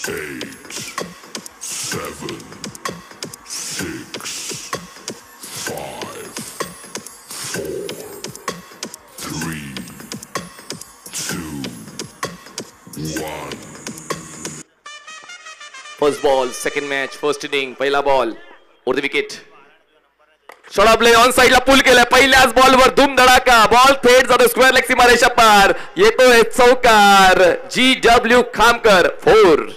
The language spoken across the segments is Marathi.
8, 7, 6, 5, 4, 3, 2, 1. First ball, second match, first inning, पहिला ball, over the wicket. Shot play on साइडला पुल केलाय. पहिल्याच बॉलवर धूम धडाका. बॉल थेट जातो स्क्वेअर लेग सीमारेषा पार. येतोय चौकार. GW Khamkar 4.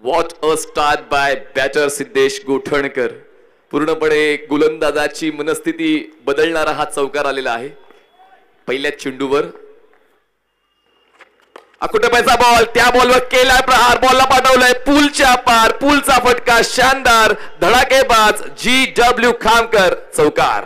What a start by batter Siddhesh Gothankar. पूर्णपणे गोलंदाजाची मनस्थिती बदलणारा हा चौकार आलेला आहे. पहिल्याच चेंडूवर अकुटबाईचा बॉल. त्या बॉलवर केलाय प्रहार. बॉलला पाठवलाय पूलच्या पार. पूलचा फटका शानदार. धडाकेबाज GW खामकर चौकार.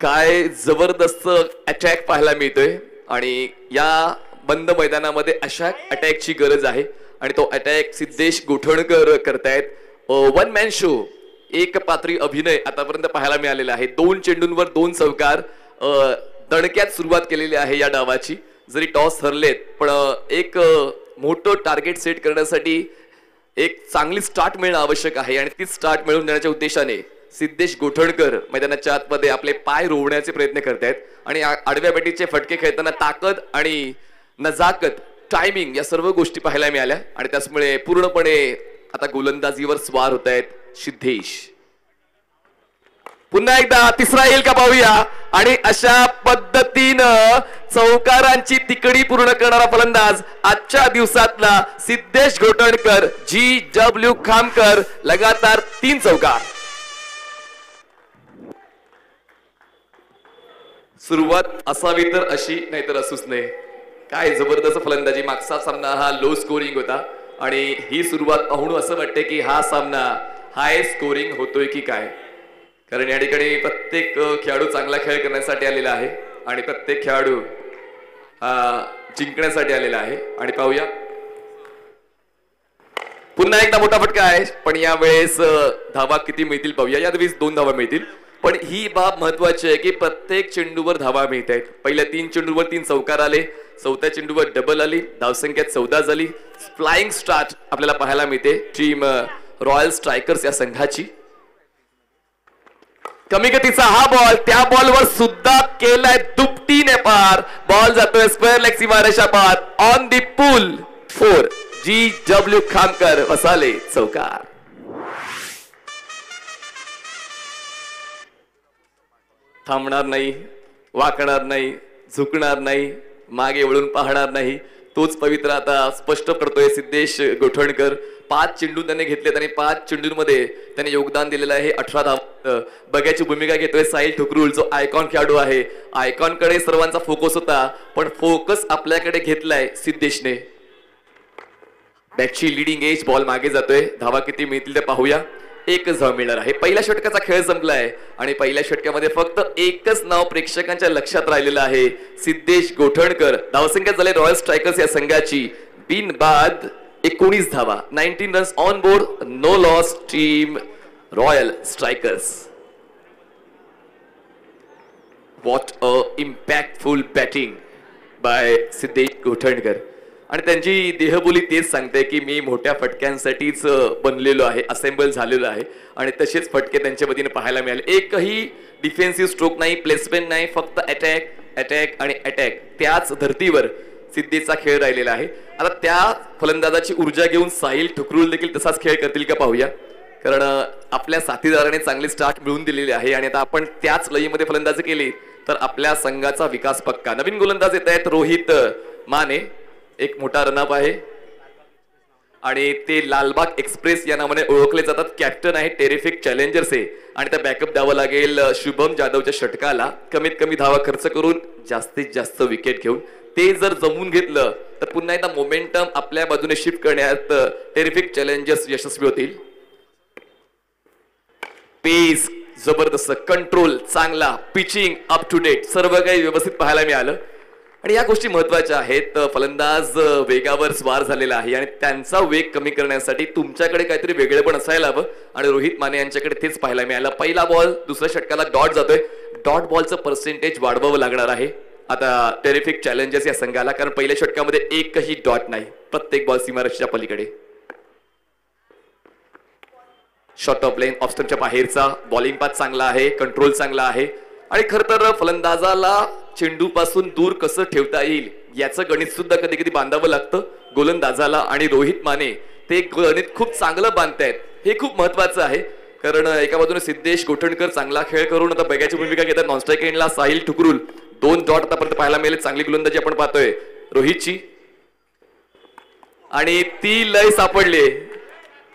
काय जबरदस्त अटॅक पाहायला मिळतोय आणि या बंद मैदानामध्ये अशा अटॅकची गरज आहे आणि तो अटॅक सिद्धेश गोठणकर करतायत. वन मॅन शो, एक पात्री अभिनय आतापर्यंत पाहायला मिळालेला आहे. 2 चेंडूंवर 2 चौकार. दणक्यात सुरुवात केलेली आहे या डावाची. जरी टॉस हरलेत पण एक मोठं टार्गेट सेट करण्यासाठी एक चांगली स्टार्ट मिळणं आवश्यक आहे आणि ती स्टार्ट मिळवून देण्याच्या उद्देशाने सिद्धेश गोठणकर मैदानाच्या आतमध्ये आपले पाय रोवण्याचे प्रयत्न करतायत आणि आडव्या बॅटीचे फटके खेळताना ताकद आणि नजाकत, टायमिंग या सर्व गोष्टी पाहायला मिळाल्या आणि त्यामुळे पूर्णपणे आता गोलंदाजीवर स्वार होत आहेत सिद्धेश. पुन्हा एकदा तिसरा येईल का पाहूया आणि अशा पद्धतीनं चौकारांची तिकडी पूर्ण करणारा फलंदाज आजच्या दिवसातला सिद्धेश गोठणकर GW खामकर. लगातार 3 चौकार. सुरुवात असावी तर अशी, नाहीतर असूच नाही. काय जबरदस्त फलंदाजी. मागचा सामना हा लो स्कोरिंग होता आणि ही सुरुवात पाहून असं वाटते की हा सामना हाय स्कोरिंग होतोय की काय. कारण या ठिकाणी प्रत्येक खेळाडू चांगला खेळ करण्यासाठी आलेला आहे आणि प्रत्येक खेळाडू जिंकण्यासाठी आलेला आहे. आणि पाहूया पुन्हा एकदा मोठा फटका आहे पण यावेळेस धावा किती मिळतील पाहूया. यावेळेस 2 धावा मिळतील पण ही बाब महत्वाची आहे की प्रत्येक चेंडूवर धावा मिळत आहेत. पहिल्या 3 चेंडूवर 3 चौकार आले. 4थ्या चेंडूवर डबल आली. धावसंख्या 14 झाली. फ्लाइंग स्टार्ट आपल्याला पाहायला मिळते टीम रॉयल स्ट्रायकर्स या संघाची. कमी गतीचा हा बॉल. त्या बॉलवर सुद्धा केलाय दुपटीने पार. बॉल जातोय स्क्वेअर लेग सीमारेषा पार. On the pool 4. GW Khamkar वसाले चौकार. थांबणार नाही, वाकणार नाही, झुकणार नाही, मागे वळून पाहणार नाही. तोच पवित्र आता स्पष्ट करतोय सिद्धेश गोठणकर. 5 चेंडू त्याने घेतलेत आणि 5 चेंडूंमध्ये त्याने योगदान दिलेलं आहे 18 धावा. बघ्याची भूमिका घेतोय साहिल ठुकरूल जो आयकॉन खेळाडू आहे. आयकॉन कडे सर्वांचा फोकस होता पण फोकस आपल्याकडे घेतलाय सिद्धेशने. बॅटची लिडिंग एज. बॉल मागे जातोय. धावा किती मिळतील ते पाहूया. 1 धाव मिळणार आहे. पहिल्या षटकाचा खेळ संपलाय आणि पहिल्या षटकामध्ये फक्त एकच नाव प्रेक्षकांच्या लक्षात राहिलेलं आहे, सिद्धेश गोठणकर. धावसंख्या झाले रॉयल स्ट्रायकर्स या संघाची बिनबाद 19 धावा. 19 runs on board. No loss team royal Strikers. What a impactful batting by Siddhesh Gothankar. आणि त्यांची देहबोली तेच सांगते की मी मोठ्या फटक्यांसाठीच बनलेलो आहे, असेंबल झालेलो आहे आणि तसेच फटके त्यांच्या वतीने पाहायला मिळाले. एकही डिफेन्सिव्ह स्ट्रोक नाही, प्लेसमेंट नाही, फक्त अटॅक अटॅक आणि अटॅक. त्याच धर्तीवर सिद्धेशचा खेळ राहिलेला आहे. आता त्या फलंदाजाची ऊर्जा घेऊन साहिल ठुकरूल देखील तसाच खेळ करतील का पाहूया. कारण आपल्या साथीदाराने चांगली स्टार्ट मिळवून दिलेली आहे आणि आता आपण त्याच लयीमध्ये फलंदाजी केली तर आपल्या संघाचा विकास पक्का. नवीन गोलंदाज येत आहेत रोहित माने. एक मोठा रनअप आहे आणि ते लालबाग एक्सप्रेस या नावाने ओळखले जातात. कॅप्टन आहे, टेरिफिक चॅलेंजर्स आहे आणि त्या बॅकअप द्यावं लागेल शुभम जाधवच्या षटकाला. कमीत कमी धावा खर्च करून जास्तीत जास्त विकेट घेऊन ते जर जमून घेतलं तर पुन्हा एकदा मोमेंटम आपल्या बाजूने शिफ्ट करण्यात टेरिफिक चॅलेंजर्स यशस्वी होतील. पेस जबरदस्त, कंट्रोल चांगला, पिचिंग अप टू डेट, सर्व काही व्यवस्थित पाहायला मिळालं आणि या गोष्टी महत्वाच्या आहेत. फलंदाज वेगावर स्वार झालेला आहे आणि त्यांचा वेग कमी करण्यासाठी तुमच्याकडे काहीतरी वेगळे पण असायला हवं आणि रोहित माने यांच्याकडे तेच पाहायला मिळालं. पहिला बॉल दुसऱ्या षटकाला डॉट जातोय. डॉट बॉलचं पर्सेंटेज वाढवावं लागणार आहे आता टेरिफिक चॅलेंजेस या संघाला, कारण पहिल्या षटकामध्ये एकही डॉट नाही, प्रत्येक बॉल सीमारेषेच्या पलीकडे. शॉर्ट ऑफ लेन ऑफ स्टंपच्या बाहेरचा बॉलिंग पाथ चांगला आहे, कंट्रोल चांगला आहे आणि खर तर फलंदाजाला चेंडू पासून दूर कसं ठेवता येईल याचं गणित सुद्धा कधी कधी बांधावं लागतं गोलंदाजाला. आणि रोहित माने ते गणित खूप चांगलं बांधतायत, हे खूप महत्वाचं आहे. कारण एका बाजूने सिद्धेश गोठणकर चांगला खेळ करून आता बॅगाची भूमिका घेतात. नॉन स्ट्राईक एंडला साहिल ठुकरुल 2 डॉट आतापर्यंत पाहायला मिळेल. चांगली गोलंदाजी आपण पाहतोय रोहितची आणि ती लय सापडले.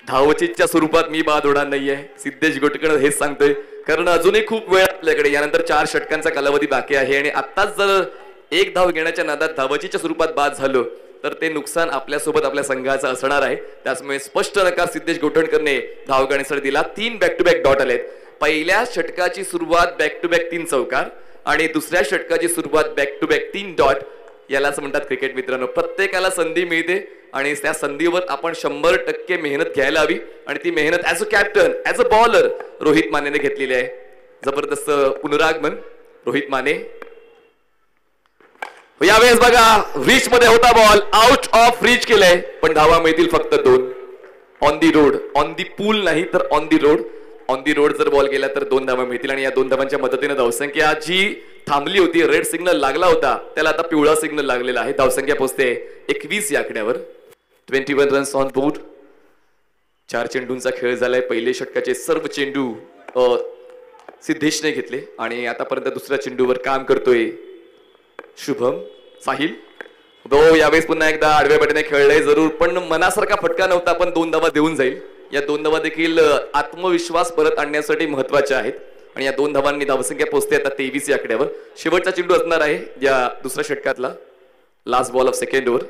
धावचीच्या स्वरूपात मी बाद होणार नाहीये, सिद्धेश गोटकर हेच सांगतोय. कारण अजूनही खूप वेळ आपल्याकडे, यानंतर 4 षटकांचा कालावधी बाकी आहे आणि आताच जर एक धाव घेण्याच्या नादात धावचीच्या स्वरूपात बाद झालो तर ते नुकसान आपल्यासोबत आपल्या संघाचं असणार आहे. त्यामुळे स्पष्ट नकार सिद्धेश गोठणकरने धाव घेण्यासाठी दिला. 3 बॅक टू बॅक डॉट आलेत. पहिल्या षटकाची सुरुवात बॅक टू बॅक 3 चौकार आणि दुसऱ्या षटकाची सुरुवात बॅक टू बॅक 3 डॉट. यालाच म्हणतात क्रिकेट मित्रांनो, प्रत्येकाला संधी मिळते आणि त्या संधीवर आपण 100% मेहनत घ्यायला हवी आणि ती मेहनत as a captain, as a bowler Rohit मानेने घेतलेली आहे. जबरदस्त पुनरागमन रोहित माने. यावेळेस बघा रीच मध्ये होता बॉल, आउट ऑफ रीच केलंय पण धावा मिळतील फक्त 2. On the road, on the pull नाही तर on the road. On the road जर बॉल गेला तर 2 धावा मिळतील आणि या 2 धावांच्या मदतीने धावसंख्या जी थांबली होती, रेड सिग्नल लागला होता त्याला आता पिवळा सिग्नल लागलेला आहे. धावसंख्या पोहोचते 21 या आकड्यावर. 21 रन्स ऑन बोर्ड. 4 चेंडूंचा खेळ झालाय. पहिले षटकाचे सर्व चेंडू सिद्धेशने घेतले आणि आतापर्यंत दुसऱ्या चेंडूवर काम करतोय शुभम. साहिल यावेळेस पुन्हा एकदा आडव्या बॅटीने खेळलाय जरूर, पण मनासारखा फटका नव्हता, पण 2 धावा देऊन जाईल. या 2 धावा देखील आत्मविश्वास परत आणण्यासाठी महत्वाच्या आहेत आणि या 2 धावांनी धावसंख्या पोहोचते आता 23 या आकड्यावर. शेवटचा चेंडू असणार आहे या दुसऱ्या षटकातला, last ball of second over.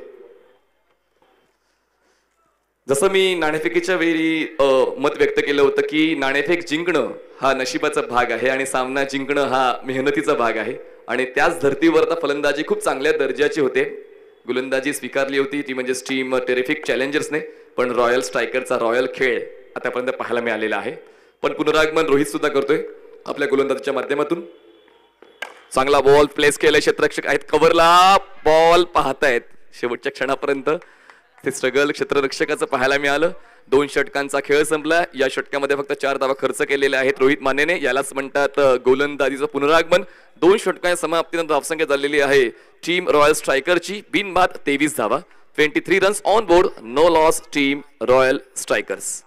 जसं मी नाणेफेकीच्या वेळी मत व्यक्त केलं होतं की नाणेफेक जिंकणं हा नशिबाचा भाग आहे आणि सामना जिंकणं हा मेहनतीचा भाग आहे आणि त्याच धर्तीवर आता फलंदाजी खूप चांगल्या दर्जाची होते. गोलंदाजी स्वीकारली होती ती म्हणजे टीम टेरिफिक चॅलेंजर्सने, पण रॉयल स्ट्रायकरचा रॉयल खेळ आतापर्यंत पाहायला मिळालेला आहे. पण पुनरागमन रोहित सुद्धा करतोय आपल्या गोलंदाजीच्या माध्यमातून. चांगला बॉल प्लेस केलाय, क्षेत्ररक्षक आहेत कव्हरला, बॉल पाहतायत शेवटच्या क्षणापर्यंत ते स्ट्रगल क्षेत्ररक्षकाचं पाहायला मिळालं. 2 षटकांचा खेळ संपला. या षटकामध्ये फक्त 4 धावा खर्च केलेल्या आहेत रोहित मानेने. यालाच म्हणतात गोलंदाजीचं पुनरागमन. 2 षटकांच्या समाप्तीनंतर धावसंख्या झालेली आहे टीम रॉयल स्ट्रायकरची बिनबाद 23 धावा. 23 runs on board, no loss team royal strikers.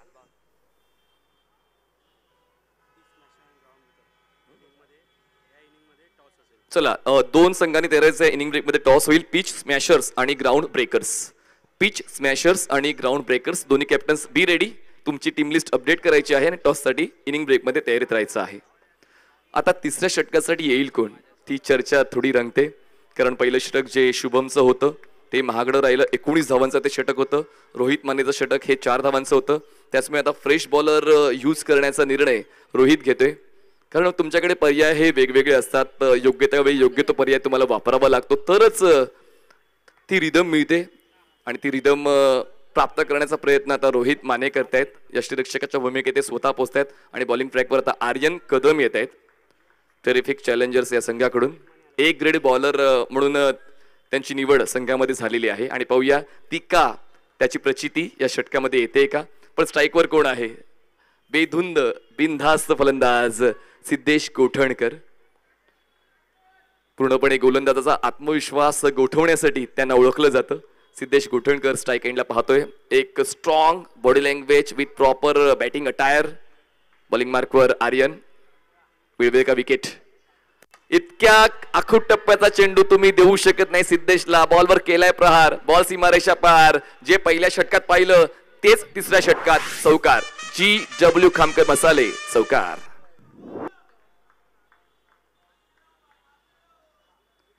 चला 2 संघांनी तयारीचं इनिंग ब्रेक मध्ये टॉस होईल. पिच स्मॅशर्स आणि ग्राउंड ब्रेकर्स. पिच स्मॅशर्स आणि ग्राउंड ब्रेकर्स दोन्ही कॅप्टन्स बी रेडी. तुमची टीम लिस्ट अपडेट करायची आहे आणि टॉस साठी इनिंग ब्रेक मध्ये तयारीत राहायचं आहे. आता तिसऱ्या षटकासाठी येईल कोण ती चर्चा थोडी रंगते, कारण पहिलं षटक जे शुभमचं होतं ते महागडं राहिलं. 19 धावांचं ते षटक होतं. रोहित मानेचं षटक हे 4 धावांचं होतं. त्याचमुळे आता फ्रेश बॉलर यूज करण्याचा निर्णय रोहित घेतोय, कारण तुमच्याकडे पर्याय हे वेगवेगळे असतात. योग्य त्यावेळी योग्य तो पर्याय तुम्हाला वापरावा लागतो, तरच ती रिदम मिळते आणि ती रिदम प्राप्त करण्याचा प्रयत्न आता रोहित माने करतायत. यष्टीरक्षकाच्या भूमिकेत ते स्वतः पोहोचतायत आणि बॉलिंग ट्रॅकवर आता आर्यन कदम येत आहेत टेरिफिक चॅलेंजर्स या संघाकडून. A ग्रेड बॉलर म्हणून त्यांची निवड संघामध्ये झालेली आहे आणि पाहूया ती का त्याची प्रचिती या षटकामध्ये येते का. पण स्ट्राईकवर कोण आहे? बेधुंद बिनधास्त फलंदाज सिद्धेश गोठणकर. पूर्णपणे गोलंदाजाचा आत्मविश्वास गोठवण्यासाठी त्यांना ओळखलं जातं. सिद्धेश गोठणकर स्ट्राईक एंडला पाहतोय. एक strong body language with proper batting attire. Bowling मार्कवर आर्यन. मिळवेल का विकेट? इतक्या आखूट टप्प्याचा चेंडू तुम्ही देऊ शकत नाही सिद्धेशला. बॉलवर केलाय प्रहार, बॉल सीमारेषा पार. जे पहिल्या षटकात पाहिलं तेच तिसऱ्या षटकात. चौकार. GW खामकर मसाले चौकार.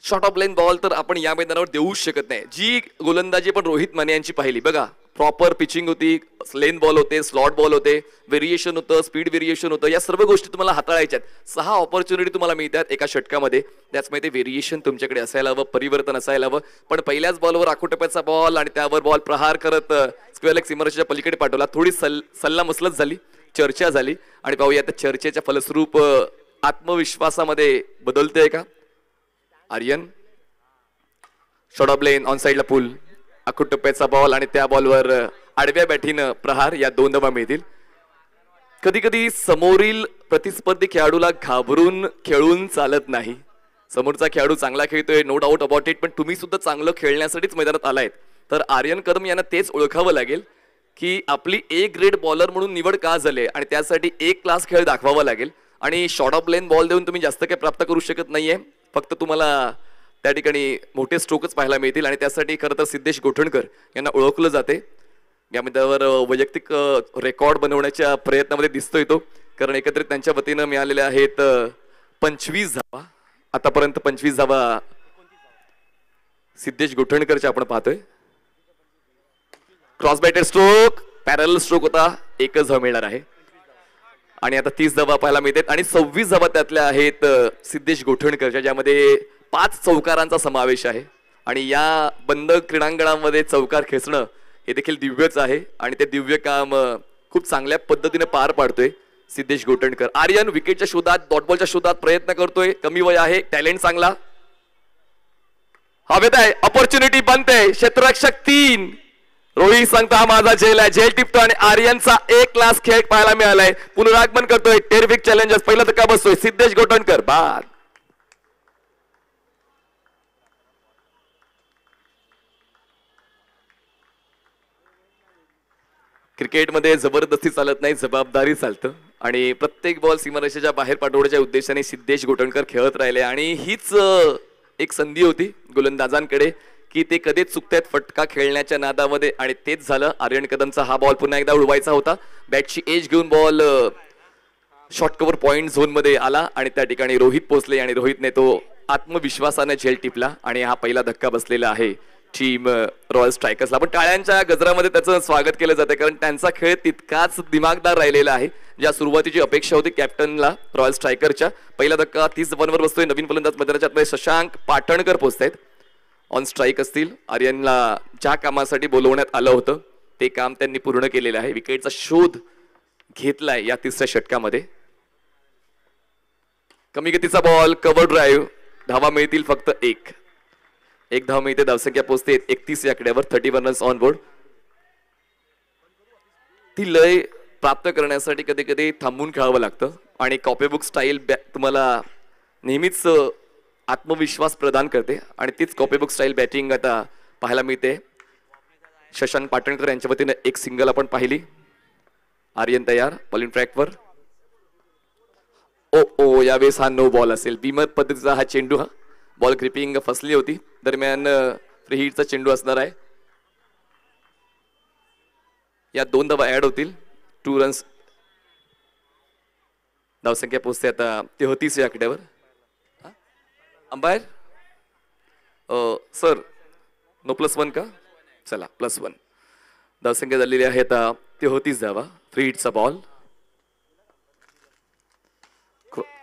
शॉर्ट ऑफ लाईन बॉल तर आपण या मैदानावर देऊच शकत नाही. जी गोलंदाजी पण रोहित माने यांची पाहिली बघा, प्रॉपर पिचिंग होती, लेन बॉल होते, स्लॉट बॉल होते, व्हेरिएशन होतं, स्पीड व्हेरिएशन होतं. या सर्व गोष्टी तुम्हाला हाताळायच्यात. 6 ऑपॉर्च्युनिटी तुम्हाला मिळतात एका षटकामध्ये. त्याचमुळे ते व्हेरिएशन तुमच्याकडे असायला हवं, परिवर्तन असायला हवं. पण पहिल्याच बॉलवर आखोटप्याचा बॉल आणि त्यावर बॉल प्रहार करत स्क्वेअर लेग सीमारेषेच्या पलीकडे पाठवला. थोडी सल्ला मसलत झाली, चर्चा झाली आणि पाहूया त्या चर्चेच्या फलस्वरूप आत्मविश्वासामध्ये बदलतंय का. Aryan short of length on साईडला पूल, आखूड टप्प्याचा बॉल आणि त्या बॉलवर आडव्या बॅटीनं प्रहार या 2 धावा मिळतील. कधी कधी समोरील प्रतिस्पर्धी खेळाडूला घाबरून खेळून चालत नाही. समोरचा खेळाडू चांगला खेळतोय, नो डाऊट अबाउट इट, पण तुम्ही सुद्धा चांगलं खेळण्यासाठीच मैदानात आलायत. तर आर्यन कदम यांना तेच ओळखावं लागेल की आपली ए ग्रेड बॉलर म्हणून निवड का झाली आणि त्यासाठी एक क्लास खेळ दाखवावा लागेल. आणि शॉर्ट ऑफ लेन बॉल देऊन तुम्ही जास्त काही प्राप्त करू शकत नाहीये, फक्त तुम्हाला त्या ठिकाणी मोठे स्ट्रोकच पाहायला मिळतील. आणि त्यासाठी खरं तर सिद्धेश गोठणकर यांना ओळखलं जाते. या मुद्द्यावर वैयक्तिक रेकॉर्ड बनवण्याच्या प्रयत्नामध्ये दिसतोय तो, कारण एकत्रित त्यांच्या वतीनं मिळालेल्या आहेत 25 धावा. आतापर्यंत 25 धावा सिद्धेश गोठणकरच्या आपण पाहतोय. क्रॉस बॅटेड स्ट्रोक, पॅरल स्ट्रोक होता, एकच धाव मिळणार आहे. आणि आता 30 धावा पाहायला मिळतात आणि 26 धावा त्यातल्या आहेत सिद्धेश गोठणकरच्या, ज्यामध्ये 5 चौकारांचा समावेश आहे. आणि या बंद क्रीडांगणामध्ये चौकार खेचणं हे देखील दिव्यच आहे आणि ते दिव्य काम खूप चांगल्या पद्धतीने पार पाडतोय सिद्धेश गोठणकर. आर्यन विकेटच्या शोधात, डॉटबॉलच्या शोधात प्रयत्न करतोय. कमी वय आहे, टॅलेंट चांगला, हवेत आहे, ऑपॉर्च्युनिटी बनते. क्षेत्ररक्षक 3, रोहित सांगतो हा माझा झेल आहे, झेल टिपतो आणि आर्यनचा एक क्लास खेळ पाहायला मिळालाय. पुनरागमन करतोय, टेरिफिक चॅलेंजर्स, पहिला धक्का बसतोय सिद्धेश गोठणकर, बाद. क्रिकेटमध्ये जबरदस्ती चालत नाही, जबाबदारी चालतं. आणि प्रत्येक बॉल सीमारेषेच्या बाहेर पाठवण्याच्या उद्देशाने सिद्धेश गोठणकर खेळत राहिले. आणि हीच एक संधी होती गोलंदाजांकडे की ते कधीच चुकतायत फटका खेळण्याच्या नादामध्ये, आणि तेच झालं. आर्यन कदमचा हा बॉल पुन्हा एकदा उडवायचा होता. बॅटची एज घेऊन ball short cover point zone मध्ये आला आणि त्या ठिकाणी रोहित पोचले आणि रोहितने तो आत्मविश्वासाने झेल टिपला आणि हा पहिला धक्का बसलेला आहे टीम रॉयल स्ट्रायकर्सला. पण टाळ्यांच्या गजरामध्ये त्याचं स्वागत केलं जातं, कारण त्यांचा खेळ तितकाच दिमागदार राहिलेला आहे ज्या सुरुवातीची अपेक्षा होती कॅप्टनला रॉयल स्ट्रायकरच्या. पहिला धक्का 30 धावांवर बसतोय. नवीन फलंदाज मैदानाच्या आतमध्ये शशांक पाटणकर पोहोचतायत, ऑन स्ट्राईक असतील. आर्यनला ज्या कामासाठी बोलवण्यात आलं होतं ते काम त्यांनी पूर्ण केलेलं आहे. विकेटचा शोध घेतलाय या 3ऱ्या षटकामध्ये. कमी गतीचा बॉल, कव्हर ड्राईव्ह, धावा मिळतील फक्त एक धाव मिळते. धावसंख्या पोहोचते 31 या आकड्यावर. 31 रन्स ऑन बोर्ड. ती लय प्राप्त करण्यासाठी कधी कधी थांबून खेळावं लागतं आणि कॉपीबुक स्टाईल तुम्हाला नेहमीच आत्मविश्वास प्रदान करते आणि तीच कॉपीबुक स्टाईल बॅटिंग आता पाहायला मिळते. शशांक पाटणकर यांच्या वतीने एक सिंगल आपण पाहिली. आर्यन तयार, बॉलिंग ट्रॅकवर. ओ यावेळेस हा नो बॉल असेल. बीमर पद्धतीचा हा चेंडू, हा बॉल ग्रिपिंग फसली होती. दरम्यान फ्री हिटचा चेंडू असणार आहे. या 2 धावा ऍड होतील. 2 रन्स. धावसंख्या पोहोचते आता 33 या आकड्यावर. अंपायर सर, नो +1 का? चला +1. धावसंख्या झालेली आहे आता 33 धावा. फ्री हिटचा बॉल,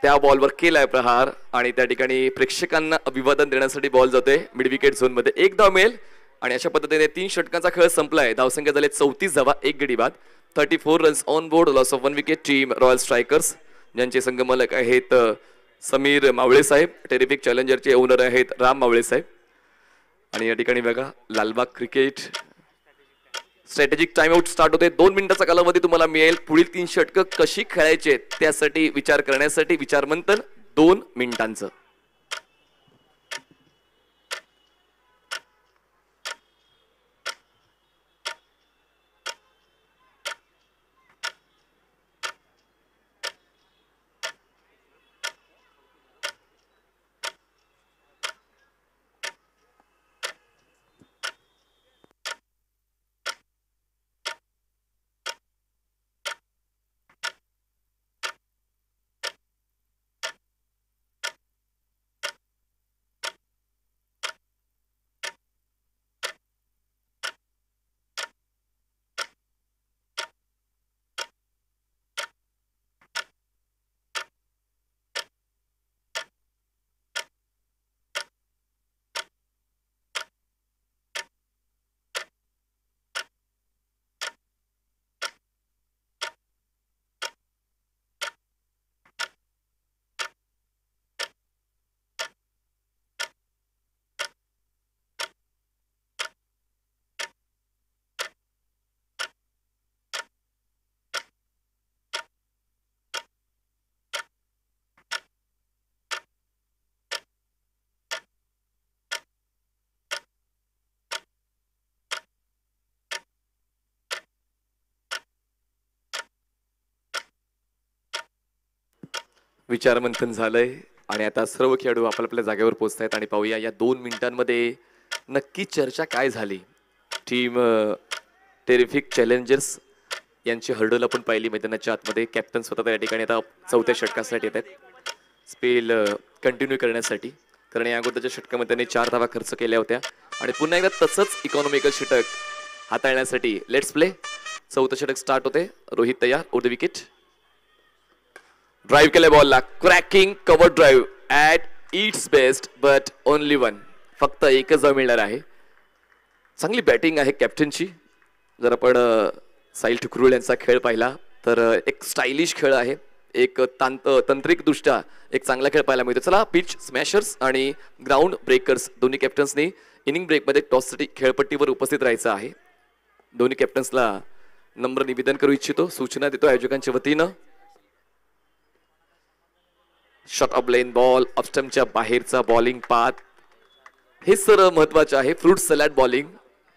त्या बॉलवर केलाय प्रहार आणि त्या ठिकाणी प्रेक्षकांना अभिवादन देण्यासाठी बॉल जातोय मिड विकेट झोन मध्ये. एक धाव मिळेल आणि अशा पद्धतीने 3 षटकांचा खेळ संपलाय. धावसंख्या झाले 34 धावा, 1 गडी बाद. 34 runs on board, loss of 1 wicket. Team royal Strikers ज्यांचे संगमलक आहेत समीर मावळे साहेब, टेरिफिक चॅलेंजरचे ओनर आहेत राम मावळे साहेब. आणि या ठिकाणी बघा Lalbaug cricket strategic timeout start होते. 2 मिनिटाचा कालावधी तुम्हाला मिळेल पुढील 3 षटकं कशी खेळायचे त्यासाठी विचार करण्यासाठी. विचारमंथन 2 मिनिटांचं. विचारमंथन झालंय आणि आता सर्व खेळाडू आपल्या जागेवर पोहोचत आहेत आणि पाहूया या 2 मिनिटांमध्ये नक्की चर्चा काय झाली. टीम टेरिफिक चॅलेंजर्स यांची हर्डल आपण पाहिली मैदानाच्या आतमध्ये. कॅप्टन स्वतः या ठिकाणी आता चौथ्या षटकासाठी येत आहेत स्पेल कंटिन्यू करण्यासाठी, कारण या अगोदरच्या षटकामध्ये त्यांनी 4 धावा खर्च केल्या होत्या आणि पुन्हा एकदा तसंच इकॉनॉमिकल षटक हाताळण्यासाठी लेट्स प्ले. चौथं षटक स्टार्ट होते. रोहित तयार. Over the wicket. ड्राइव्ह केल्या बॉलला. Cracking cover drive at its best but only one. फक्त एकच धाव मिळणार आहे. चांगली बॅटिंग आहे कॅप्टनची. जर आपण साहिल ठुकरुल यांचा खेळ पाहिला तर एक स्टायलिश खेळ आहे. एक तांत्रिकदृष्ट्या एक चांगला खेळ पाहायला मिळतो. चला पिच स्मॅशर्स आणि ग्राउंड ब्रेकर्स दोन्ही कॅप्टन्सनी इनिंग ब्रेकमध्ये टॉससाठी खेळपट्टीवर उपस्थित राहायचं आहे. दोन्ही कॅप्टन्सला नम्र निवेदन करू इच्छितो, सूचना देतो आयोजकांच्या वतीनं. शॉट ऑफ लेन बॉल, ऑफस्टंपच्या बाहेरचा बॉलिंग पाथ, हे सर महत्वाचे आहे. फ्रूट सलाड बॉलिंग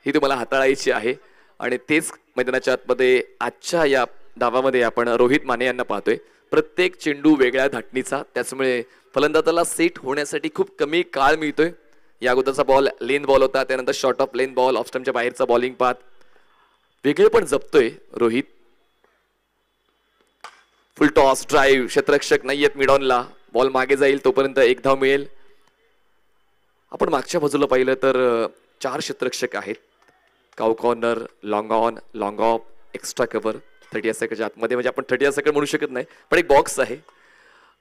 ही तुम्हाला हाताळायची आहे आणि तेच मैदानाच्या आतमध्ये आजच्या या डावामध्ये आपण रोहित माने यांना पाहतोय. प्रत्येक चेंडू वेगळ्या धाटणीचा, त्याच्यामुळे फलंदाजाला सेट होण्यासाठी खूप कमी काळ मिळतोय. या अगोदरचा बॉल लेन बॉल होता, त्यानंतर शॉट ऑफ लेन बॉल, ऑफस्टंपच्या बाहेरचा बॉलिंग पाथ, वेगळे पण जपतोय रोहित. फुल टॉस ड्राइव्ह, क्षेत्ररक्षक नाहीयेत मिडॉनला, बॉल मागे जाईल तोपर्यंत एक धाव मिळेल. आपण मागच्या बाजूला पाहिलं तर 4 क्षेत्ररक्षक आहेत. Cow corner, long on, long of, extra cover 30 सेकंडच्या आतमध्ये, म्हणजे आपण 30 सेकंड म्हणू शकत नाही, पण एक बॉक्स आहे.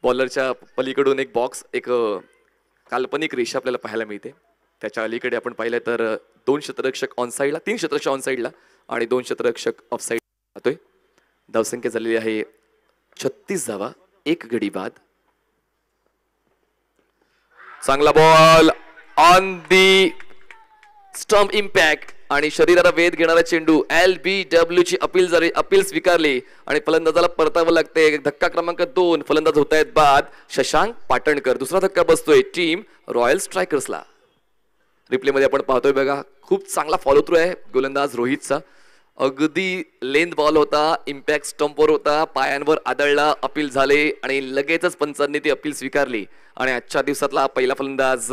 बॉलरच्या पलीकडून एक बॉक्स, एक काल्पनिक रेषा आपल्याला पाहायला मिळते. त्याच्या अलीकडे आपण पाहिलं तर 2 क्षेत्ररक्षक ऑन साईडला, 3 क्षेत्ररक्षक ऑन साईडला आणि 2 क्षेत्ररक्षक ऑफ साईड राहतोय. धावसंख्या झालेली आहे 36 धावा, 1 गडी बाद. चांगला ball on the stump impact आणि शरीराला वेध घेणारा चेंडू. LBW ची अपील स्वीकारली आणि फलंदाजाला परतावं लागते. धक्का क्रमांक 2, फलंदाज होत आहेत बाद. शशांक पाटणकर. दुसरा धक्का बसतोय टीम रॉयल स्ट्रायकर्सला. रिप्ले मध्ये आपण पाहतोय बघा, खूप चांगला फॉलो थ्रू आहे गोलंदाज रोहितचा. अगदी लेंथ बॉल होता, इम्पॅक्ट स्टंपवर होता, पायांवर आदळला, अपील झाले आणि लगेचच पंचांनी ती अपील स्वीकारली आणि आजच्या दिवसातला पहिला फलंदाज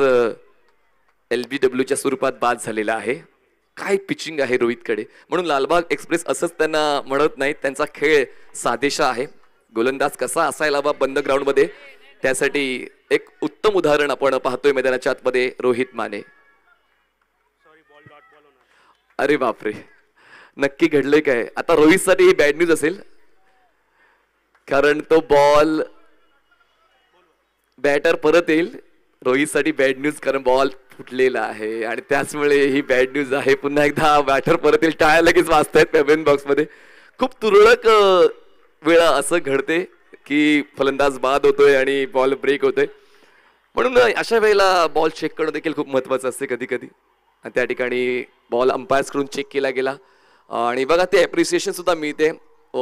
LBWच्या स्वरूपात बाद झालेला आहे. काय पिचिंग आहे रोहितकडे, म्हणून लालबाग एक्सप्रेस असंच त्यांना म्हणत नाहीत. त्यांचा खेळ सादेशा आहे. गोलंदाज कसा असायला हवा बंद ग्राउंडमध्ये, त्यासाठी एक उत्तम उदाहरण आपण पाहतोय मैदानाच्या आतमध्ये. रोहित माने. अरे बापरे, नक्की घडलंय काय? आता रोहितसाठी ही बॅड न्यूज असेल, कारण तो बॉल बॅटर परत येईल. रोहितसाठी बॅड न्यूज, कारण बॉल फुटलेला आहे आणि त्याचमुळे ही बॅड न्यूज आहे. पुन्हा एकदा बॅटर परत येईल. टाळ्या लगेच वाजतायत पेमेंट बॉक्स मध्ये. खूप तुरळक वेळा असं घडते की फलंदाज बाद होतोय आणि बॉल ब्रेक होतोय, म्हणून अशा वेळेला बॉल चेक करणं देखील खूप महत्वाचं असते कधी कधी. आणि त्या ठिकाणी बॉल अंपायर्स कडून चेक केला गेला आणि बघा ते अप्रिसिएशन सुद्धा मिळते,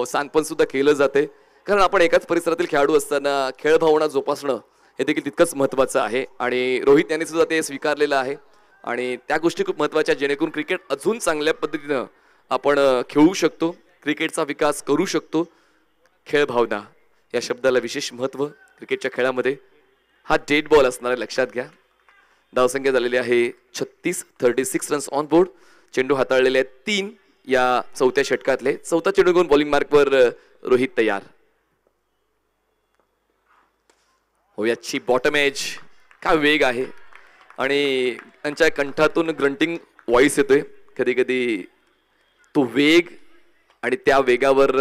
सांत्वन सुद्धा केलं जाते. कारण आपण एकाच परिसरातील खेळाडू असताना खेळ भावना जोपासणं हे देखील तितकंच महत्त्वाचं आहे आणि रोहित यांनी सुद्धा ते स्वीकारलेलं आहे आणि त्या गोष्टी खूप महत्त्वाच्या, जेणेकरून क्रिकेट अजून चांगल्या पद्धतीनं आपण खेळू शकतो, क्रिकेटचा विकास करू शकतो. खेळ भावना या शब्दाला विशेष महत्त्व क्रिकेटच्या खेळामध्ये. हा डेड बॉल असणार आहे, लक्षात घ्या. धावसंख्या झालेली आहे 36 रन्स ऑन बोर्ड. चेंडू हाताळलेले आहेत 3 या चौथ्या षटकातले. चौथा चेंडू घेऊन बॉलिंग मार्कवर रोहित तयार. हो, याची बॉटम एज, काय वेग आहे आणि त्यांच्या कंठातून ग्रंटिंग व्हॉइस येतोय. कधी कधी तो वेग आणि त्या वेगावर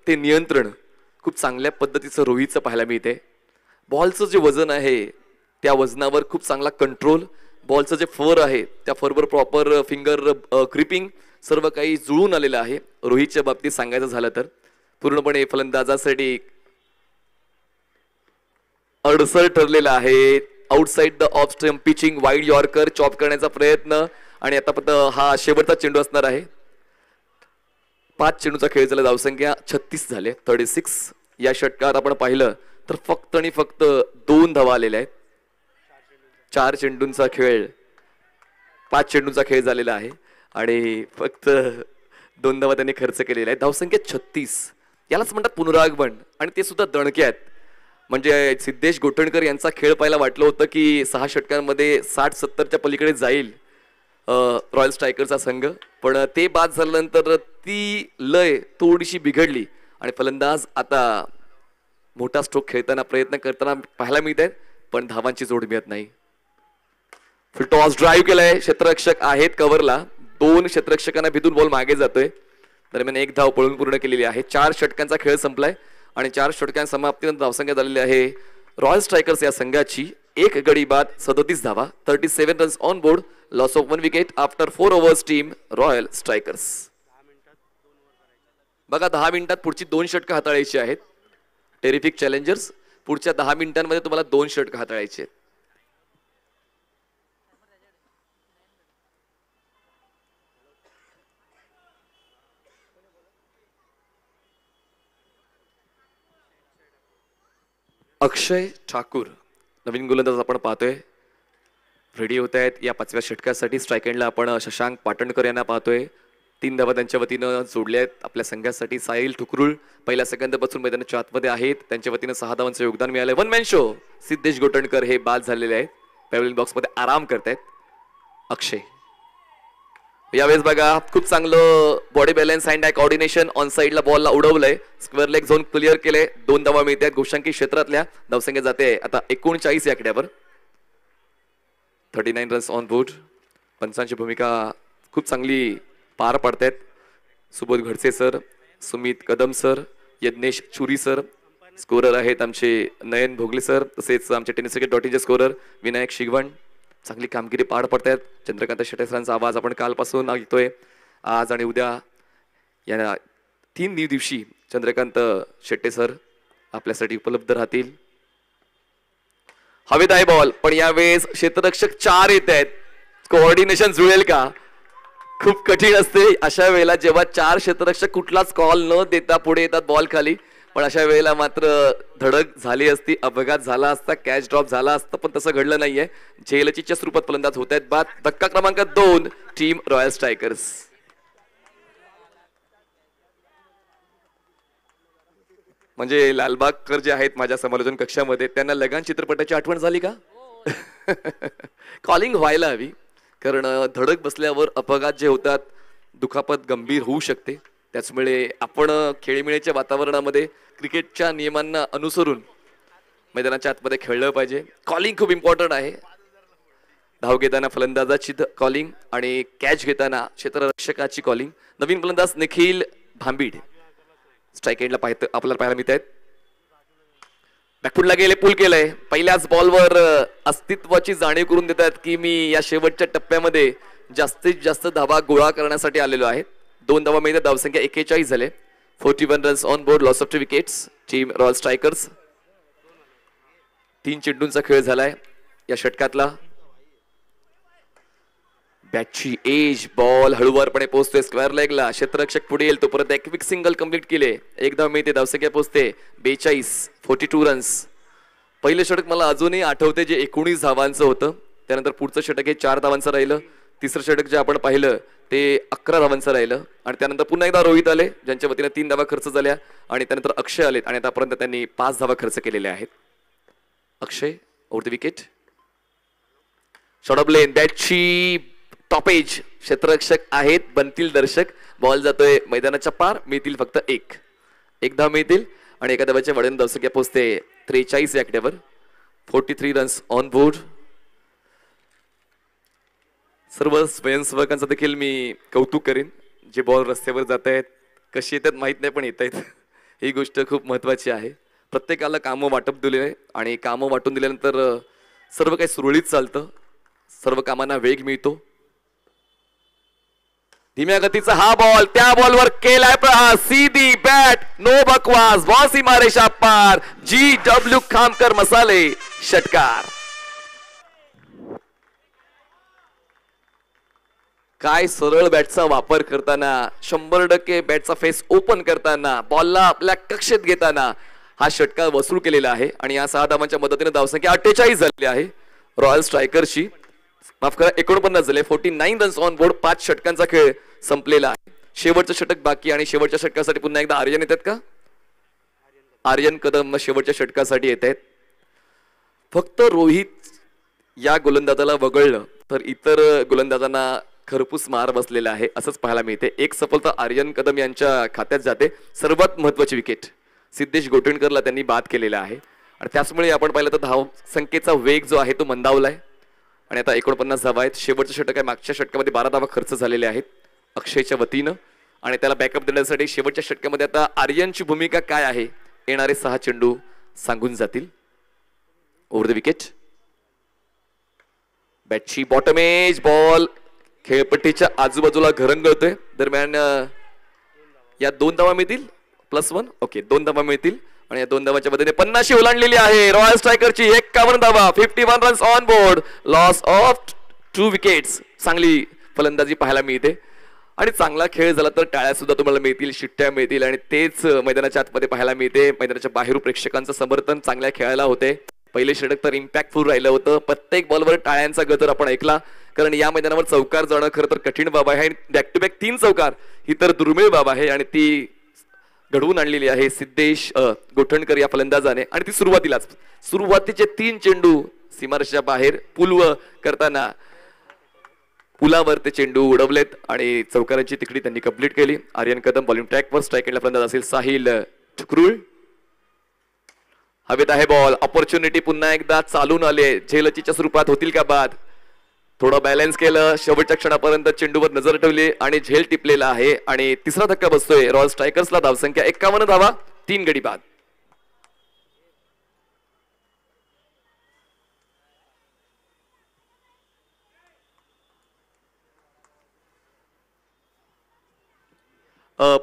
ते नियंत्रण खूप चांगल्या पद्धतीचं रोहितचं पाहायला मिळते. बॉलचं जे वजन आहे त्या वजनावर खूप चांगला कंट्रोल, बॉलचं जे फर आहे त्या फरवर प्रॉपर फिंगर ग्रिपिंग, सर्व काही जुळून आलेलं आहे. रोहितच्या बाबतीत सांगायचं झालं तर पूर्णपणे फलंदाजासाठी अडसर ठरलेला आहे. Outside the off stump pitching, wide yorker, chop करण्याचा प्रयत्न आणि आतापर्यंत हा शेवटचा चेंडू असणार आहे. 5 चेंडूचा खेळ झाला. धावसंख्या 36 झाले, 36. या षटकात आपण पाहिलं तर फक्त आणि फक्त 2 धावा आलेल्या आहेत. 4 चेंडूंचा खेळ, 5 चेंडूंचा खेळ झालेला आहे आणि फक्त 2 धावा त्यांनी खर्च केलेला आहे. धावसंख्या 36. यालाच म्हणतात पुनरागमन आणि ते सुद्धा दणके आहेत. म्हणजे सिद्धेश गोठणकर यांचा खेळ पाहायला वाटलं होतं की 6 षटकांमध्ये 60-70च्या पलीकडे जाईल रॉयल स्ट्रायकरचा संघ, पण ते बाद झाल्यानंतर ती लय थोडीशी बिघडली आणि फलंदाज आता मोठा स्ट्रोक खेळताना प्रयत्न करताना पाहायला मिळत आहेत, पण धावांची जोड मिळत नाही. फुल टॉस ड्राईव्ह केलाय, क्षेत्ररक्षक आहेत कव्हरला, 2 क्षेत्ररक्षकांना भिदून बॉल मागे जातोय. दरम्यान 1 धाव पळून पूर्ण केलेली आहे. 4 षटकांचा खेळ संपलाय आणि 4 षटकां समाप्तीनंतर धावसंख्या झालेली आहे रॉयल स्ट्रायकर्स या संघाची 1 गडी बाद 37 धावा, 37 runs on board, loss of 1 wicket after 4 overs team royal strikers. बघा 10 मिनिटात पुढची 2 षटकं हाताळायची आहेत. टेरिफिक चॅलेंजर्स, पुढच्या 10 मिनिटांमध्ये तुम्हाला 2 षटकं हाताळायची आहेत. अक्षय ठाकूर नवीन गोलंदाज आपण पाहतोय, रेडी होत आहेत या 5व्या षटकासाठी. स्ट्राईक एंडला आपण शशांक पाटणकर यांना पाहतोय. 3 धावा त्यांच्या वतीनं जोडल्या आहेत आपल्या संघासाठी. साहिल ठुकरुळ पहिल्या सेकंदापासून मैदानाच्या आतमध्ये आहेत, त्यांच्या वतीनं 6 धावांचं योगदान मिळालंय. 1 मॅन शो. सिद्धेश गोठणकर हे बाद झालेले आहेत, पॅव्हलियन बॉक्समध्ये आराम करतायत. अक्षय यावेळेस बघा खूप चांगलं body balance, hand I coordination, on साइडला बॉलला उडवलंय, स्क्वेअर लेग झोन क्लिअर केले. 2 धावा मिळतात घोषांकी क्षेत्रातल्या. धावसंख्या जाते आता 39 या आकड्यावर. 39 रन्स ऑन बोर्ड. पंचांची भूमिका खूप चांगली पार पडतायत. सुबोध घडसे सर, सुमित कदम सर, यज्ञेश चुरी सर. स्कोरर आहेत आमचे नयन भोगले सर, तसेच आमचे टेनिस क्रिकेट .in चे स्कोरर विनायक शिगवण. चांगली कामगिरी पार पडतायत. चंद्रकांत शेट्टे सरांचा आवाज आपण कालपासून ऐकतोय. आज आणि उद्या या 3 दिवशी चंद्रकांत शेट्टे सर आपल्यासाठी उपलब्ध राहतील. हवेत आहे बॉल, पण यावेळेस क्षेत्ररक्षक 4 येत आहेत. कोऑर्डिनेशन जुळेल का? खूप कठीण असते अशा वेळेला, जेव्हा 4 क्षेत्ररक्षक कुठलाच कॉल न देता पुढे येतात बॉल खाली. पण अशा वेळेला मात्र धडक झाली असती, अपघात झाला असता, कॅच ड्रॉप झाला असता, पण तसं घडलं नाहीये. झेलचीच्या स्वरूपात फलंदाज होत आहेत बाद. धक्का क्रमांक 2 टीम रॉयल स्ट्रायकर्स. म्हणजे लालबागकर जे आहेत माझ्या समालोचन कक्षामध्ये, त्यांना लगान चित्रपटाची आठवण झाली का? कॉलिंग व्हायला हवी, कारण धडक बसल्यावर अपघात जे होतात, दुखापत गंभीर होऊ शकते. त्याचमुळे आपण खेळीमेळीच्या वातावरणामध्ये क्रिकेटच्या नियमांना अनुसरून मैदानाच्या आतमध्ये खेळलं पाहिजे. कॉलिंग खूप इम्पॉर्टंट आहे. धाव घेताना फलंदाजाची कॉलिंग आणि कॅच घेताना क्षेत्ररक्षकाची कॉलिंग. नवीन फलंदाज निखिल भांबीड स्ट्राईक एंडला आपल्याला पाहायला मिळत आहेत. बॅकफुटला गेले, पुल केलंय. पहिल्याच बॉलवर अस्तित्वाची जाणीव करून देतात की मी या शेवटच्या टप्प्यामध्ये जास्तीत जास्त धावा गोळा करण्यासाठी आलेलो आहे. 2 धावा मिळतात, धावसंख्या 41 झाले. 41 runs on board, loss of 2 wickets team royal strikers. 3 चेंडूंचा खेळ झालाय या षटकातला. बॅटची एज, बॉल हळूवारपणे पोहोचतोय स्क्वेअर लेगला. क्षेत्ररक्षक पुढे येईल, तो परत एक क्विक सिंगल कंप्लीट केले. 1 धाव मिळते, धावसंख्या पोहोचते 42, 42 रन्स. पहिलं षटक मला अजूनही आठवते, जे 19 धावांचं होतं. त्यानंतर पुढचं षटक हे 4 धावांचं राहिलं. तिसरं षटक जे आपण पाहिलं ते 11 धावांचं राहिलं. आणि त्यानंतर पुन्हा एकदा रोहित आले, ज्यांच्या वतीने 3 धावा खर्च झाल्या. आणि त्यानंतर अक्षय आलेत आणि आतापर्यंत त्यांनी 5 धावा खर्च केलेल्या आहेत. Akshay over the wicket. Shot of length, बॅटची टॉपेज. क्षेत्ररक्षक आहेत, बनतील दर्शक. बॉल जातोय मैदानाच्या पार. मिळतील फक्त 1 धाव मिळतील आणि एका धावाच्या वाढीने धावसंख्या पोहोचते 43 या आकड्यावर. 43 रन्स ऑन बोर्ड. सर्व स्वयंसेवकांचं देखील मी कौतुक करेन, जे बॉल रस्त्यावर जात आहेत, कशी येतात माहीत नाही पण येत आहेत. ही गोष्ट खूप महत्त्वाची आहे. प्रत्येकाला कामं वाटप दिले आहे आणि कामं वाटून दिल्यानंतर सर्व काही सुरळीत चालतं, सर्व कामांना वेग मिळतो. धीम्या गतीचा हा बॉल, त्या बॉलवर केलाय प्रहार. सीधी बॅट, नो बकवास, बॉल सीमारेषा पार. GW खामकर मसाले षटकार. काय सरळ बॅटचा वापर करताना, 100% बॅटचा फेस ओपन करताना, बॉलला आपल्या कक्षेत घेताना हा षटकार वसूल केलेला आहे. आणि या 6 धावांच्या मदतीने धावसंख्या 48 झालेली आहे रॉयल स्ट्रायकर्सची. माफ करा 49 झाले. 49 रन्स ऑन बोर्ड. 5 षटकांचा खेळ संपलेला आहे. शेवटचं षटक बाकी आणि शेवटच्या षटकासाठी पुन्हा एकदा आर्यन येतात का? आर्यन कदम शेवटच्या षटकासाठी येत आहेत. फक्त रोहित या गोलंदाजाला वगळलं तर इतर गोलंदाजांना खरपूस मार बसलेला आहे असंच पाहायला मिळते. एक सफलता आर्यन कदम यांच्या खात्यात जाते. सर्वात महत्वाची विकेट सिद्धेश गोठणकरला त्यांनी बाद केलेला आहे आणि त्याचमुळे आपण पाहिलं तर धाव संख्येचा वेग जो आहे तो मंदावलाय आणि आता 49 धावा आहेत. शेवटचं षटक आहे. मागच्या षटकामध्ये 12 धावा खर्च झालेल्या आहेत अक्षयच्या वतीनं आणि त्याला बॅकअप देण्यासाठी शेवटच्या षटकामध्ये आता आर्यनची भूमिका काय आहे येणारे 6 चेंडू सांगून जातील. ओव्हर द विकेट बॅटची बॉटम एज बॉल खेळपट्टीच्या आजूबाजूला घरंगळतोय. दरम्यान या 2 धावा मिळतील +1. ओके 2 धावा मिळतील आणि या 2 धावाच्या मदतीने 50 ओलांडलेली आहे रॉयल स्ट्रायकरची. 51 धावा 51 runs on board. Loss of 2 wickets. चांगली फलंदाजी पाहायला मिळते आणि चांगला खेळ झाला तर टाळ्या सुद्धा तुम्हाला मिळतील, शिट्ट्या मिळतील आणि तेच मैदानाच्या आतमध्ये पाहायला मिळते. मैदानाच्या बाहेर प्रेक्षकांचं समर्थन चांगल्या खेळायला होते. पहिले षटक तर इम्पॅक्टफुल राहिलं होतं. प्रत्येक बॉलवर टाळ्यांचा गजर आपण ऐकला कारण या मैदानावर चौकार जाणं खरं तर कठीण बाब आहे आणि बॅक टू बॅक 3 चौकार ही तर दुर्मिळ बाब आहे आणि ती घडवून आणलेली आहे सिद्धेश गोठणकर या फलंदाजाने. आणि ती सुरुवातीचे 3 चेंडू सीमारेषेच्या बाहेर पुलव करताना पुलावर ते चेंडू उडवलेत आणि चौकारांची तिकडी त्यांनी कंप्लीट केली. आर्यन कदम बॉलिंग ट्रॅकवर. स्ट्राईक एंडला फलंदाज असेल साहिल ठुकरूळ. हवेत आहे बॉल. ऑपॉर्च्युनिटी पुन्हा एकदा चालून आले. झेलचीच्या स्वरूपात होतील का बाद. थोडं बॅलन्स केलं. शेवटच्या क्षणापर्यंत चेंडूवर नजर ठेवली आणि झेल टिपलेला आहे आणि तिसरा धक्का बसतोय रॉयल स्ट्रायकर्सला. धावसंख्या 51 धावा 3 गडी बाद.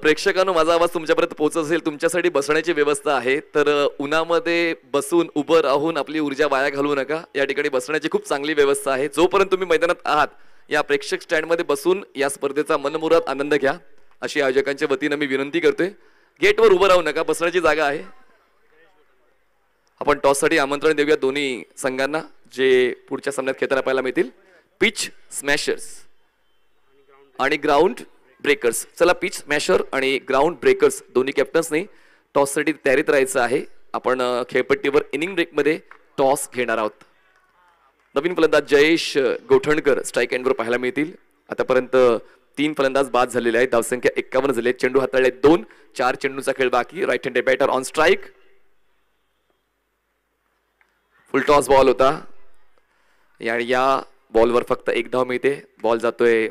प्रेक्षकांनो माझा आवाज तुमच्यापर्यंत पोहोचत असेल. तुमच्यासाठी बसण्याची व्यवस्था आहे तर उन्हामध्ये बसून उभं राहून आपली ऊर्जा वाया घालवू नका. या ठिकाणी बसण्याची खूप चांगली व्यवस्था आहे. जोपर्यंत तुम्ही मैदानात आहात या प्रेक्षक स्टँडमध्ये बसून या स्पर्धेचा मनमुराद आनंद घ्या अशी आयोजकांच्या वतीनं मी विनंती करतोय. गेटवर उभं राहू नका. बसण्याची जागा आहे. आपण टॉससाठी आमंत्रण देऊया दोन्ही संघांना जे पुढच्या सामन्यात खेळताना पाहायला मिळतील. पिच स्मॅशर्स आणि ग्राउंड ब्रेकर्स. चला पिच स्मॅशर आणि ग्राउंड ब्रेकर्स दोन्ही कॅप्टन्सनी टॉससाठी तयारीत राहायचं आहे. आपण खेळपट्टीवर इनिंग ब्रेकमध्ये टॉस घेणार आहोत. नवीन फलंदाज जयेश गोठणकर स्ट्राईक एंडवर पाहायला मिळतील. आतापर्यंत 3 फलंदाज बाद झालेले आहेत. धावसंख्या 51 झाली. चेंडू हाताळले 2. 4 चेंडूचा खेळ बाकी. Right handed batter on strike. Full toss ball होता आणि या बॉलवर फक्त 1 धाव मिळते. बॉल जातोय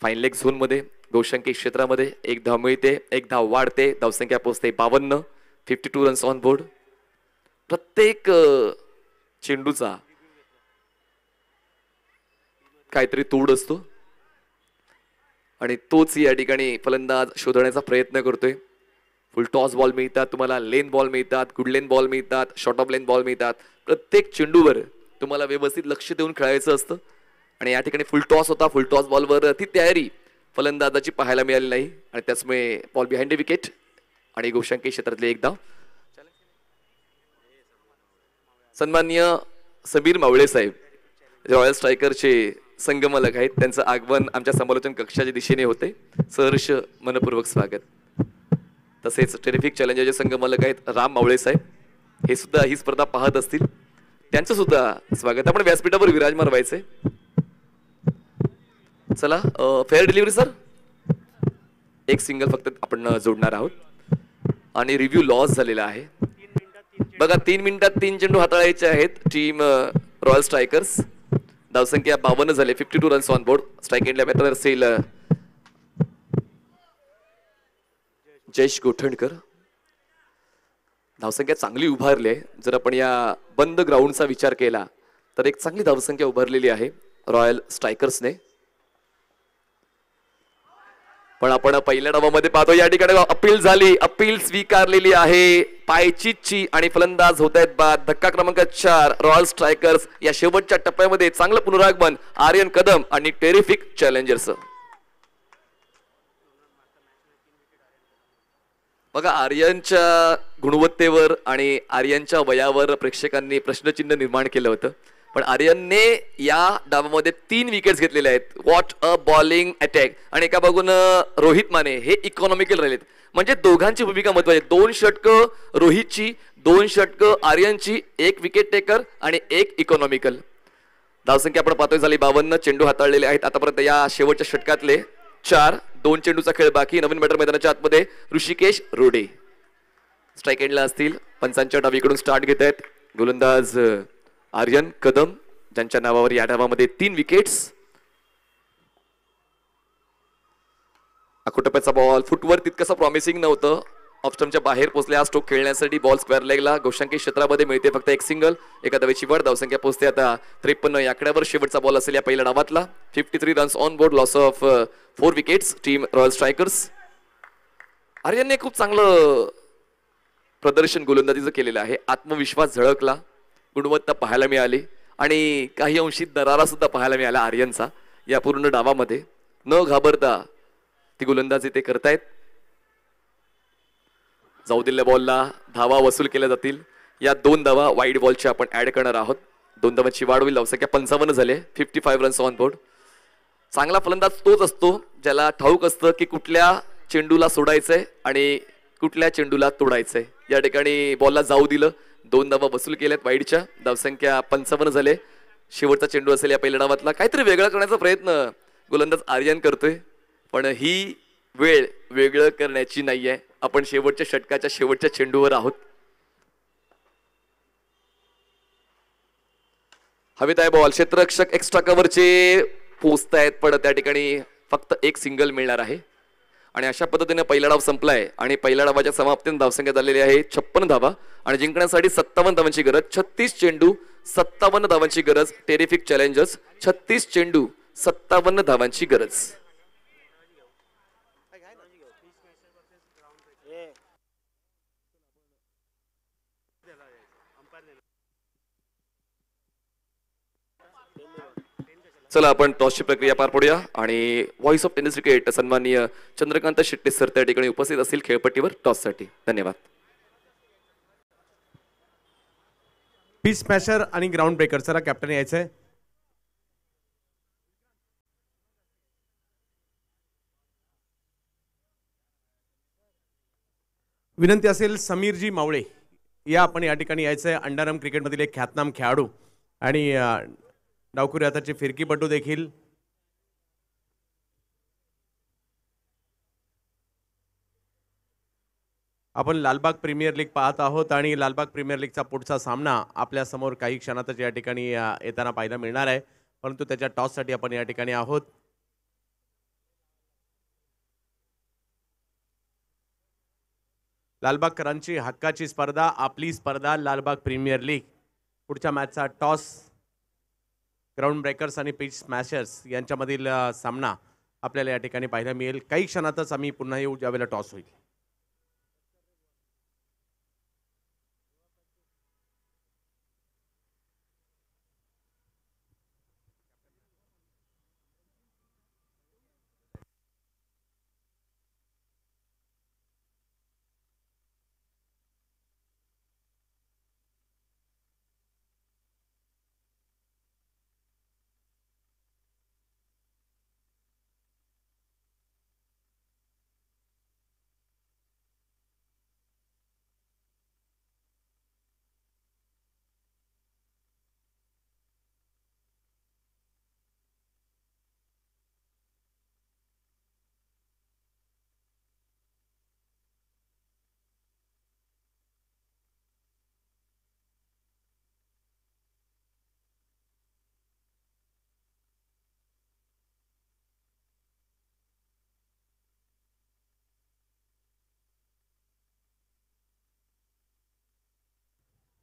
फाईन लेग झोन मध्ये. गोशंकी क्षेत्रामध्ये 1 धाव मिळते. 1 धाव वाढते. धावसंख्या पोहोचते 52. 52 रन्स ऑन बोर्ड. प्रत्येक चेंडूचा काहीतरी तोड असतो आणि तोच या ठिकाणी फलंदाज शोधण्याचा प्रयत्न करतोय. फुल टॉस बॉल मिळतात तुम्हाला. लेन बॉल मिळतात. गुड लेन बॉल मिळतात. शॉर्ट ऑफ लेन बॉल मिळतात. प्रत्येक चेंडूवर तुम्हाला व्यवस्थित लक्ष देऊन खेळायचं असतं आणि या ठिकाणी फुल टॉस होता. फुल टॉस बॉलवर ती तयारी फलंदाजाची पाहायला मिळाली नाही आणि त्याचमुळे बॉल बिहाइंड द विकेट आणि गोशंकी क्षेत्रातले 1 धाव. सन्माननीय समीर मावळे साहेब रॉयल स्ट्रायकरचे संगमलक आहेत. त्यांचं आगमन आमच्या समालोचन कक्षाच्या दिशेने होते. सहर्ष मनपूर्वक स्वागत. तसेच टेरिफिक चॅलेंजरचे संगमलक आहेत राम मावळे साहेब. हे सुद्धा ही स्पर्धा पाहत असतील. त्यांचं सुद्धा स्वागत. आपण व्यासपीठावर विराजमान व्हायचंय. चला फेअर डिलिव्हरी सर. 1 सिंगल फक्त आपण जोडणार आहोत आणि रिव्ह्यू लॉस झालेला आहे. बघा 3 मिनिटात 3 चेंडू हाताळायचे आहेत टीम रॉयल स्ट्रायकर्स. धावसंख्या 52 झाले. 52 रन्स ऑन बोर्ड. स्ट्राईक एंडला बॅटर असेल जयेश गोठणकर. धावसंख्या चांगली उभारली आहे. जर आपण या बंद ग्राउंडचा विचार केला तर एक चांगली धावसंख्या उभारलेली आहे रॉयल स्ट्रायकर्सने. पण आपण पहिल्या डावामध्ये पाहतो या ठिकाणी अपील झाली. अपील स्वीकारलेली आहे पायचीची आणि फलंदाज होत आहेत बाद. धक्का क्रमांक 4 रॉयल स्ट्रायकर्स या शेवटच्या टप्प्यामध्ये. चांगलं पुनरागमन आर्यन कदम आणि टेरिफिक चॅलेंजर्स. बघा आर्यनच्या गुणवत्तेवर आणि आर्यनच्या वयावर प्रेक्षकांनी प्रश्नचिन्ह निर्माण केलं होतं पण आर्यनने या डावामध्ये 3 विकेट्स घेतलेले आहेत. What a bowling attack. आणि एका बघून रोहित माने हे इकॉनॉमिकल राहिलेत. म्हणजे दोघांची भूमिका महत्वाची. 2 षटकं रोहितची, 2 षटकं आर्यनची, 1 विकेट टेकर आणि 1 इकॉनॉमिकल. धावसंख्या आपण पाहतोय झाली 52. चेंडू हाताळलेले आहेत आतापर्यंत या शेवटच्या षटकातले 4. 2 चेंडूचा खेळ बाकी. नवीन बॅटर मैदानाच्या आतमध्ये ऋषिकेश रोडे स्ट्राईक एंडला असतील. पंचांच्या डावीकडून स्टार्ट घेत आहेत गोलंदाज आर्यन कदम, ज्यांच्या नावावर या डावामध्ये 3 विकेट्स. अकोटप्याचा बॉल फुटवर तितकंसं प्रॉमिसिंग नव्हतं. ऑफस्टमच्या बाहेर पोहोचले. हा स्ट्रोक खेळण्यासाठी बॉल स्क्वेअर लेगला गोशांकी क्षेत्रामध्ये मिळते फक्त 1 सिंगल. एका धावेची वर. धावसंख्या पोहोचते आता 53 या आकड्यावर. शेवटचा बॉल असेल या पहिल्या डावातला. 53 runs on board. Loss of 4 wickets team royal Strikers. आर्यनने खूप चांगलं प्रदर्शन गोलंदाजीचं केलेलं आहे. आत्मविश्वास झळकला, गुणवत्ता पाहायला मिळाली आणि काही अंशी दरारा सुद्धा पाहायला मिळाला आर्यनचा या पूर्ण डावामध्ये. न घाबरता ती गोलंदाजी ते करतायत. जाऊ दिलेल्या बॉलला धावा वसूल केल्या जातील. या 2 धावा वाईड बॉलच्या आपण ऍड करणार आहोत. 2 धावांची वाढ होईल. धावसंख्या 55 झाले. 55 रन्स ऑन बोर्ड. चांगला फलंदाज तोच असतो ज्याला ठाऊक असतं की कुठल्या चेंडूला सोडायचंय आणि कुठल्या चेंडूला तोडायचंय. या ठिकाणी बॉलला जाऊ दिलं. 2 धावा वसूल केल्यात वाईडच्या. धावसंख्या 55 झाले. शेवटचा चेंडू असेल या पहिल्या डावातला. काहीतरी वेगळा करण्याचा प्रयत्न गोलंदाज आर्यन करतोय, पण ही वेळ वेगळं करण्याची नाहीये. आपण शेवटच्या षटकाच्या शेवटच्या चेंडूवर आहोत. हवेत आहे बॉल. क्षेत्ररक्षक एक्स्ट्रा कव्हरचे पोचतायत, पण त्या ठिकाणी फक्त 1 सिंगल मिळणार आहे. आणि अशा पद्धतीने पहिला डाव संपलाय आणि पहिल्या डावाच्या समाप्तीने धावसंख्या झालेली आहे 56 धावा आणि जिंकण्यासाठी 57 धावांची गरज. 36 चेंडू 57 धावांची गरज. Terrific challengers. 36 चेंडू 57 धावांची गरज. चला आपण टॉसची प्रक्रिया पार पडूया आणि व्हॉइस ऑफ टेनिस क्रिकेट सन्माननीय चंद्रकांत शेट्टी सर त्या ठिकाणी उपस्थित असतील खेळपट्टीवर टॉससाठी. धन्यवाद. पीस स्मॅशर आणि ग्राउंड ब्रेकर. चला कॅप्टन यायचंय. विनंती असेल समीरजी मावळे या आपण या ठिकाणी यायचंय. अंडरआर्म क्रिकेटमधील एक ख्यातनाम खेळाडू आणि डावखुरी हाताचे फिरकीपटू देखील. आपण लालबाग प्रीमियर लीग पाहत आहोत आणि लालबाग प्रीमियर लीगचा पुढचा सामना आपल्या समोर काही क्षणातच या ठिकाणी येताना पाहायला मिळणार आहे, परंतु त्याच्या टॉससाठी आपण या ठिकाणी आहोत. लालबागकरांची हक्काची स्पर्धा, आपली स्पर्धा लालबाग प्रीमियर लीग. पुढच्या मॅचचा टॉस ग्राउंड ब्रेकर्स आणि पिच स्मॅशर्स यांच्यामधील सामना आपल्याला या ठिकाणी पाहायला मिळेल. काही क्षणातच आम्ही पुन्हा येऊ ज्यावेळेला टॉस होईल.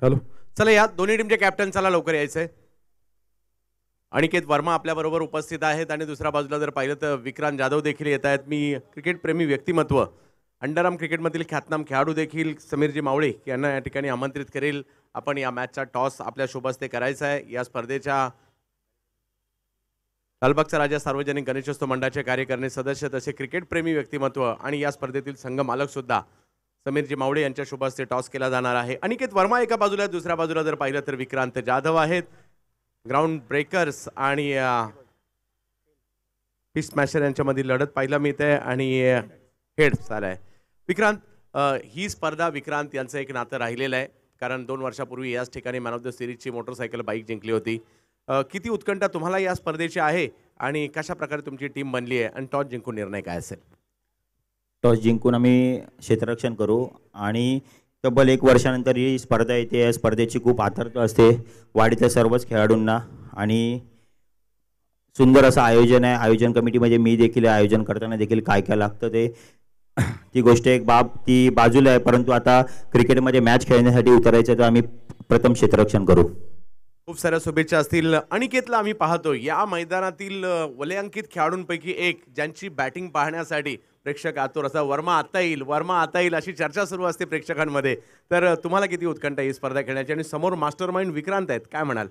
हॅलो, चला या दोन्ही टीमचे कॅप्टन चला लवकर यायचंय. अनिकेत वर्मा आपल्या बरोबर उपस्थित आहेत आणि दुसऱ्या बाजूला जर पाहिलं तर विक्रांत जाधव देखील येत आहेत. मी क्रिकेट प्रेमी व्यक्तिमत्व अंडरआर्म क्रिकेटमधील ख्यातनाम खेळाडू देखील समीरजी मावळे यांना या ठिकाणी आमंत्रित करेल. आपण या मॅचचा टॉस आपल्या शोभस्ते करायचा आहे. या स्पर्धेच्या लालबागचा राजा सार्वजनिक गणेशोत्सव मंडळाचे कार्यकारिणी सदस्य तसे क्रिकेट प्रेमी व्यक्तिमत्व आणि या स्पर्धेतील संघ मालक सुद्धा समीरजी मावळे यांच्या शुभ हस्ते टॉस केला जाणार आहे. अनिकेत वर्मा एका बाजूला, दुसऱ्या बाजूला जर पाहिलं तर विक्रांत जाधव आहेत. ग्राउंड ब्रेकर्स आणि फिश स्मॅशर यांच्यामधील लढत पाहायला मिळते आणि हेड झालाय. विक्रांत, ही स्पर्धा विक्रांत यांचं एक नातं राहिलेलं आहे, कारण 2 वर्षापूर्वी याच ठिकाणी मॅन ऑफ द सिरीजची मोटरसायकल बाईक जिंकली होती. किती उत्कंठा तुम्हाला या स्पर्धेची आहे आणि कशा प्रकारे तुमची टीम बनली आहे आणि टॉस जिंकून निर्णय काय असेल? टॉस जिंकून आम्ही क्षेत्ररक्षण करू आणि तब्बल 1 वर्षानंतर ही स्पर्धा येते. या स्पर्धेची खूप आतुरता असते वाडीतल्या सर्वच खेळाडूंना आणि सुंदर असं आयोजन आहे. आयोजन कमिटीमध्ये मी देखील आयोजन करताना देखील काय काय लागतं ते ती गोष्ट एक ती बाजूला आहे, परंतु आता क्रिकेटमध्ये मॅच खेळण्यासाठी उतरायचं तर आम्ही प्रथम क्षेत्ररक्षण करू. खूप साऱ्या शुभेच्छा असतील. अनिकेतला आम्ही पाहतो या मैदानातील वलयांकित खेळाडूंपैकी एक, ज्यांची बॅटिंग पाहण्यासाठी प्रेक्षक आतुर असतात. वर्मा आता येईल अशी चर्चा सुरू असते प्रेक्षकांमध्ये. तर तुम्हाला किती उत्कंठा ही स्पर्धा खेळण्याची आणि समोर मास्टर माइंड विक्रांत आहेत, काय म्हणाल?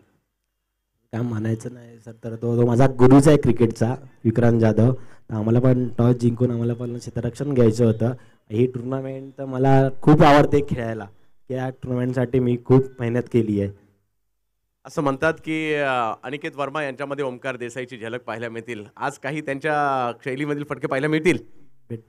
काय म्हणायचं नाही सर, तर तो माझा गुरुच आहे क्रिकेटचा, विक्रांत जाधव. तर आम्हाला पण टॉस जिंकून आम्हाला पण क्षेत्ररक्षण घ्यायचं होतं. ही टुर्नामेंट तर मला खूप आवडते खेळायला. या टुर्नामेंटसाठी मी खूप मेहनत केली आहे. असं म्हणतात की अनिकेत वर्मा यांच्यामध्ये ओमकार देसाईची झलक पाहायला मिळतील. आज काही त्यांच्या शैलीमधील फटके पाहायला मिळतील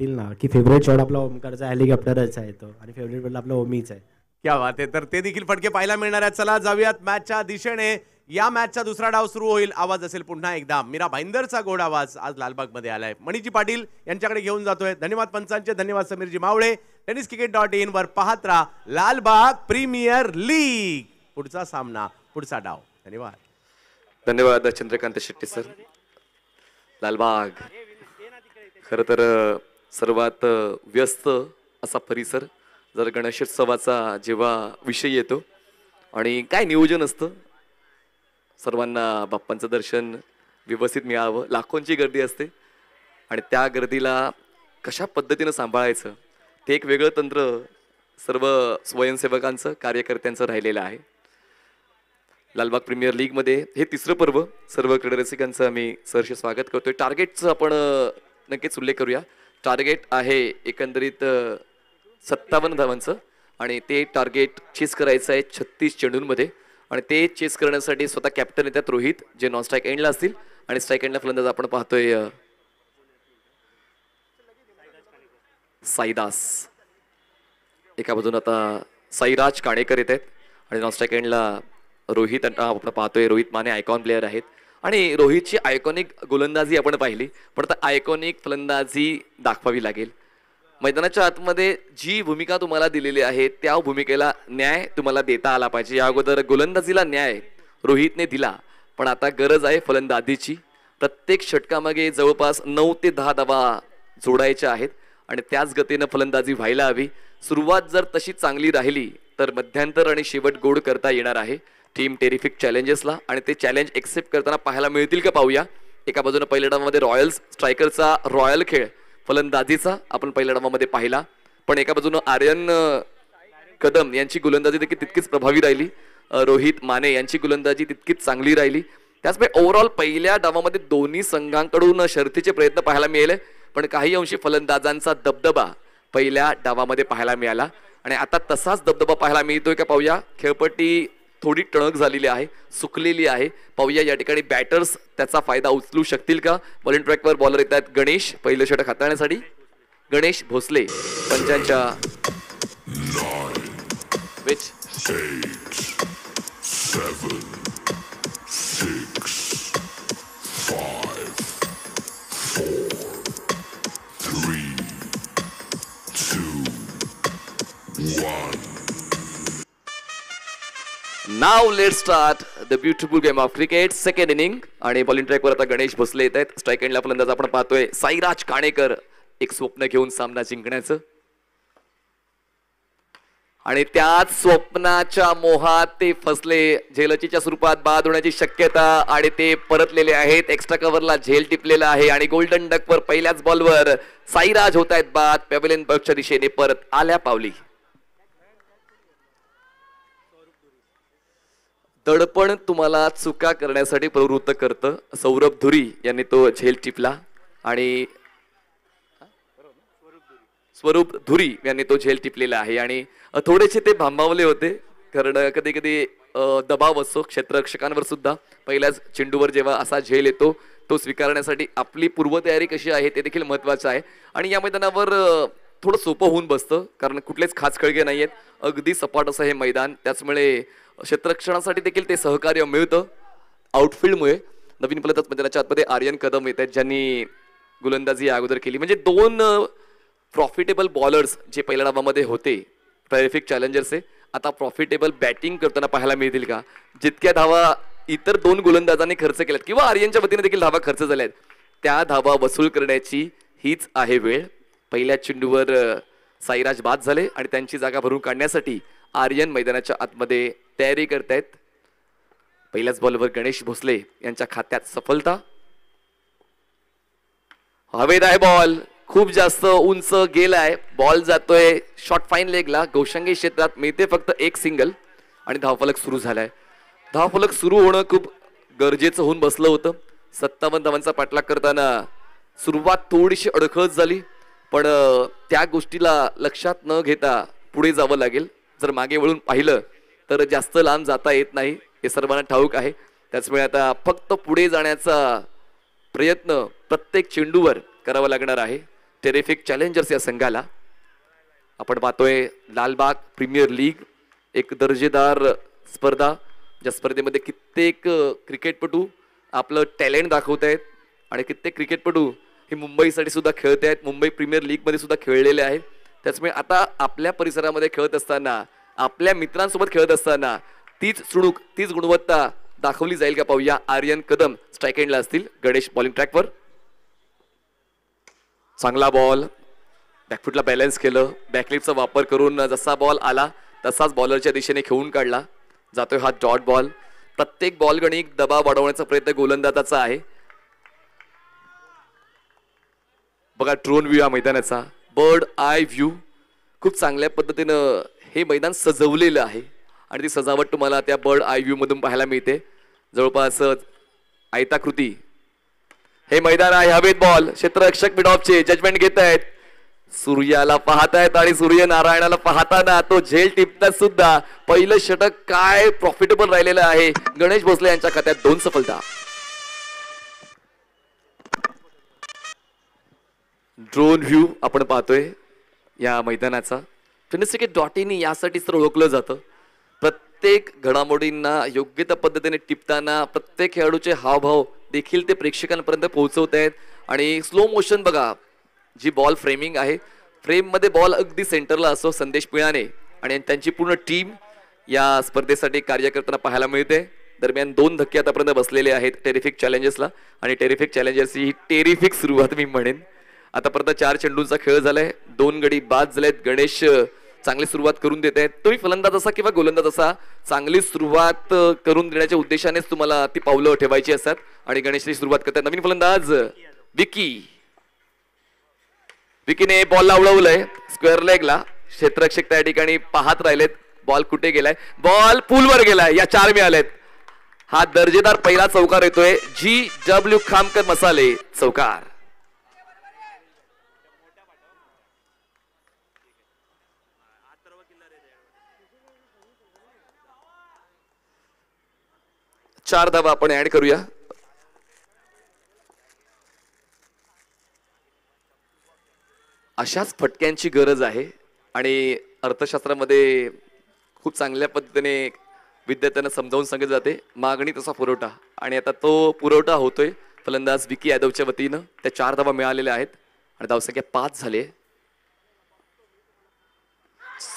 ना, की फेवरेट शॉट आपला ओमकारचा हेलिकॉप्टरच आहे तो, आणि फेवरेट बॉल आपला ओमीच आहे. क्या बात आहे. तर ते देखील फटके पाहायला मिळणार आहेत. चला जाऊयात मॅचच्या दिशेने. या मॅचचा दुसरा डाव सुरू होईल. आवाज असेल पुन्हा एकदा मीरा भाईंदरचा गोड आवाज आज लालबागमध्ये आलाय. मणिजी पाटील यांच्याकडे घेऊन जातोय. धन्यवाद पंचांचे, धन्यवाद समीरजी मावळे. tenniscricket.in वर पाहत राहा लालबाग प्रीमियर लीग. पुढचा सामना, पुढचा डाव. धन्यवाद. धन्यवाद चंद्रकांत शेट्टी सर. लालबाग खरं तर सर्वात व्यस्त असा परिसर जर गणेशोत्सवाचा जेव्हा विषय येतो आणि काय नियोजन असतं, सर्वांना बाप्पांचं दर्शन व्यवस्थित मिळावं, लाखोंची गर्दी असते आणि त्या गर्दीला कशा पद्धतीनं सांभाळायचं ते एक वेगळं तंत्र सर्व स्वयंसेवकांचं, कार्यकर्त्यांचं राहिलेलं आहे. लालबाग प्रीमियर लीगमध्ये हे तिसरं पर्व. सर्व क्रीडारसिकांचं आम्ही सहर्ष स्वागत करतोय. टार्गेटचं आपण नक्कीच उल्लेख करूया. टार्गेट आहे एकंदरीत 57 धावांचं आणि ते टार्गेट चेस करायचं आहे 36 चेंडूंमध्ये आणि ते चेस करण्यासाठी स्वतः कॅप्टन येतात रोहित, जे नॉन स्ट्राईक एंडला असतील आणि स्ट्राईक एंडला फलंदाज आपण पाहतोय साईदास. एका बाजून आता साईराज काणेकर येत आहेत आणि नॉन स्ट्राईक एंडला रोहित आपण पाहतोय. रोहित माने आयकॉन प्लेअर आहेत आणि रोहितची आयकॉनिक गोलंदाजी आपण पाहिली, पण आता आयकॉनिक फलंदाजी दाखवावी लागेल. मैदानाच्या आतमध्ये जी भूमिका तुम्हाला दिलेली आहे त्या भूमिकेला न्याय तुम्हाला देता आला पाहिजे. या अगोदर गोलंदाजीला न्याय रोहितने दिला, पण आता गरज आहे फलंदाजीची. प्रत्येक षटकामागे जवळपास 9 ते 10 धावा जोडायच्या आहेत आणि त्याच गतीनं फलंदाजी व्हायला हवी. सुरुवात जर तशी चांगली राहिली तर मध्यांतर आणि शेवट गोड करता येणार आहे टीम टेरिफिक चॅलेंजेसला आणि ते चॅलेंज एक्सेप्ट करताना पाहायला मिळतील का पाहूया. एका बाजूने पहिल्या डावामध्ये रॉयल्स स्ट्रायकरचा रॉयल खेळ फलंदाजीचा आपण पहिल्या डावामध्ये पाहिला, पण एका बाजूने आर्यन कदम यांची गोलंदाजी देखील तितकीच प्रभावी राहिली. रोहित माने यांची गोलंदाजी तितकीच चांगली राहिली. त्याचमुळे ओव्हरऑल पहिल्या डावामध्ये दोन्ही संघांकडून शर्थीचे प्रयत्न पाहायला मिळाले, पण काही अंशी फलंदाजांचा दबदबा पहिल्या डावामध्ये पाहायला मिळाला आणि आता तसाच दबदबा पाहायला मिळतोय का पाहूया. खेळपट्टी थोडी टणक झालेली आहे, सुकलेली आहे. पाहूया या ठिकाणी बॅटर्स त्याचा फायदा उचलू शकतील का. बॉलिंग ट्रॅकवर बॉलर येत आहेत गणेश पहिलं षटक हाताळण्यासाठी. गणेश भोसले पंचांच्या विच 8, 7, 6, 5, 4, 3, 2, 1. Now let start the beautiful game of cricket. Second inning आणि बॉलिंग ट्रॅकवर आता गणेश भोसले येत आहेत. स्ट्राईक एंडला फलंदाज आपण पाहतोय साईराज काणेकर, एक स्वप्न घेऊन सामना जिंकण्याचं आणि त्याच स्वप्नाच्या मोहात ते फसले. झेलचीच्या स्वरूपात बाद होण्याची शक्यता आणि ते परतलेले आहेत. एक्स्ट्रा कव्हरला झेल टिपलेला आहे आणि गोल्डन डकवर पहिल्याच बॉलवर साईराज होत आहेत बाद. पॅव्हलियन बर्गच्या दिशेने परत आल्या पावली. दडपण तुम्हाला चुका करण्यासाठी प्रवृत्त करतं. सौरभ धुरी यांनी तो झेल टिपला आणि स्वरूप धुरी यांनी तो झेल टिपलेला आहे आणि थोडेसे ते भांबावले होते, कारण कधी कधी दबाव असतो क्षेत्ररक्षकांवर सुद्धा. पहिल्याच चेंडूवर जेव्हा असा झेल येतो तो स्वीकारण्यासाठी आपली पूर्वतयारी कशी आहे ते देखील महत्त्वाचं आहे. आणि या मैदानावर थोडं सोपं होऊन बसतं कारण कुठलेच खास खळगे नाही आहेत, अगदी सपाट असं हे मैदान. त्याचमुळे क्षेत्ररक्षणासाठी देखील ते सहकार्य मिळतं. आउटफील्डमुळे नवीन फलंदाज मैदानाच्या आतमध्ये आर्यन कदम येत आहेत ज्यांनी गोलंदाजी अगोदर केली. म्हणजे 2 प्रॉफिटेबल बॉलर्स जे पहिल्या डावामध्ये होते टेरिफिक चॅलेंजर्सचे आता प्रॉफिटेबल बॅटिंग करताना पाहायला मिळतील का. जितक्या धावा इतर 2 गोलंदाजांनी खर्च केल्यात किंवा आर्यनच्या वतीने देखील धावा खर्च झाल्यात त्या धावा वसूल करण्याची हीच आहे वेळ. पहिल्या चेंडूवर साईराज बाद झाले आणि त्यांची जागा भरून काढण्यासाठी आर्यन मैदानाच्या आतमध्ये तयारी करतायत. पहिल्याच बॉलवर गणेश भोसले यांच्या खात्यात सफलता. हवेत आहे बॉल, खूप जास्त उंच गेलाय, बॉल जातोय शॉर्ट फाईन लेगला. गोशंगी क्षेत्रात मिळते फक्त 1 सिंगल आणि धावफलक सुरू झालाय. धावफलक सुरू होणं खूप गरजेचं होऊन बसलं होतं. 57 धावांचा पाठलाग करताना सुरुवात थोडीशी अडखळत झाली पण त्या गोष्टीला लक्षात न घेता पुढे जावं लागेल. जर मागे वळून पाहिलं तर जास्त लांब जाता येत नाही हे सर्वांना ठाऊक आहे. त्याचमुळे आता फक्त पुढे जाण्याचा प्रयत्न प्रत्येक चेंडूवर करावा लागणार आहे टेरिफिक चॅलेंजर्स या संघाला. आपण पाहतोय लालबाग प्रीमियर लीग एक दर्जेदार स्पर्धा ज्या स्पर्धेमध्ये कित्येक क्रिकेटपटू आपलं टॅलेंट दाखवत आहेत आणि कित्येक क्रिकेटपटू हे मुंबईसाठी सुद्धा खेळत आहेत, मुंबई प्रीमियर लीगमध्ये सुद्धा खेळलेले आहेत. त्याचमुळे आता आपल्या परिसरामध्ये खेळत असताना आपल्या मित्रांसोबत खेळत असताना तीच चुणूक तीच गुणवत्ता दाखवली जाईल का पाहूया. आर्यन कदम स्ट्राईक एंडला असतील, गणेश बॉलिंग ट्रॅकवर. चांगला बॉल, बॅकफुटला बॅलन्स केलं, बॅकलिपचा वापर करून जसा बॉल आला तसाच बॉलरच्या दिशेने खेळून काढला. जातोय हा डॉट बॉल. प्रत्येक बॉल गणिक दबाव वाढवण्याचा प्रयत्न गोलंदाजाचा आहे. बघा ड्रोन व्ह्यू या मैदानाचा, बर्ड आय व्ह्यू. खूप चांगल्या पद्धतीनं हे मैदान सजवलेलं आहे आणि ती सजावट तुम्हाला त्या बर्ड आय व्ह्यू मधून पाहायला मिळते. जवळपास आयताकृती हे मैदान आहे. हवेत बॉल, क्षेत्ररक्षक मिड ऑफचे जजमेंट घेत आहेत, सूर्याला पाहतायत आणि सूर्यनारायणाला पाहताना तो झेल टिपण्यात सुद्धा पहिलं षटक काय प्रॉफिटेबल राहिलेलं आहे. गणेश भोसले यांच्या खात्यात 2 सफलता. ड्रोन व्ह्यू आपण पाहतोय या मैदानाचा. .in यासाठीच तर ओळखलं जातं. प्रत्येक घडामोडींना योग्य त्या पद्धतीने टिपताना प्रत्येक खेळाडूचे हावभाव देखील ते प्रेक्षकांपर्यंत पोहोचवत आहेत. आणि स्लो मोशन बघा, जी बॉल फ्रेमिंग आहे, फ्रेममध्ये बॉल अगदी सेंटरला असो. संदेश पिळाने आणि त्यांची पूर्ण टीम या स्पर्धेसाठी कार्य करताना पाहायला मिळते. दरम्यान 2 धक्के आतापर्यंत बसलेले आहेत टेरिफिक चॅलेंजर्सला आणि टेरिफिक चॅलेंजर्सची ही टेरिफिक सुरुवात मी म्हणेन. आतापर्यंत 4 चेंडूंचा खेळ झालाय, 2 गडी बाद झालेत. गणेश चांगली सुरुवात करून देत आहेत. तुम्ही फलंदाज असा किंवा गोलंदाज असा चांगली सुरुवात करून देण्याच्या उद्देशानेच तुम्हाला ती पावलं ठेवायची असतात आणि गणेशची सुरुवात करतात. नवीन फलंदाज विकीने बॉलला उडवलंय स्क्वेअर लेगला. क्षेत्ररक्षक त्या ठिकाणी पाहत राहिलेत बॉल कुठे गेलाय. बॉल पूलवर गेलाय, या 4 मिळालेत. हा दर्जेदार पहिला चौकार येतोय. GW खामकर मसाले चौकार. चार धावा आपण ऍड करूया. अशाच फटक्यांची गरज आहे आणि अर्थशास्त्रामध्ये खूप चांगल्या पद्धतीने विद्यार्थ्यांना समजावून सांगितलं जाते, मागणी तसा पुरवठा. आणि आता तो पुरवठा होतोय. फलंदाज विकी यादवच्या वतीनं त्या 4 धावा मिळालेल्या आहेत आणि धावसंख्या 5 झाले.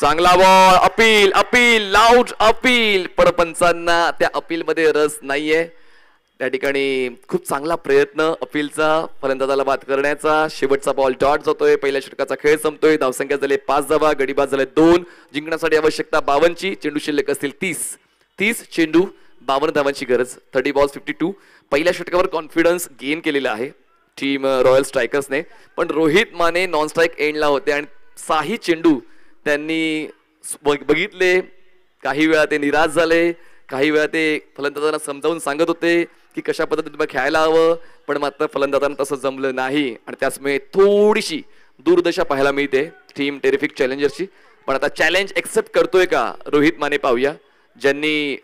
चांगला ball, appeal appeal loud appeal. पण पंचांना त्या अपील मध्ये रस नाहीये. त्या ठिकाणी खूप चांगला प्रयत्न अपीलचा, फलंदाजाला बाद करण्याचा. शेवटचा बॉल डॉट जातोय. पहिल्या षटकाचा खेळ संपतोय. धावसंख्या झाले 5 धावा, गडी बाद झाले 2. जिंकण्यासाठी आवश्यकता 52ची. चेंडू शिल्लक असतील 30 चेंडू 52 धावांची गरज. 30 बॉल्स 52. पहिल्या षटकावर कॉन्फिडन्स गेन केलेला आहे टीम रॉयल स्ट्रायकर्सने. पण रोहित माने नॉन स्ट्राईक एंडला होते आणि 6 चेंडू त्यांनी बघितले. काही वेळा ते निराश झाले, काही वेळा ते फलंदाजांना समजावून सांगत होते की कशा पद्धतीने तुम्हाला खेळायला हवं, पण मात्र फलंदाजांना तसं जमलं नाही आणि त्याचमुळे थोडीशी दुर्दशा पाहायला मिळते टीम टेरिफिक चॅलेंजर्सची. पण आता चॅलेंज एक्सेप्ट करतोय का रोहित माने पाहूया, ज्यांनी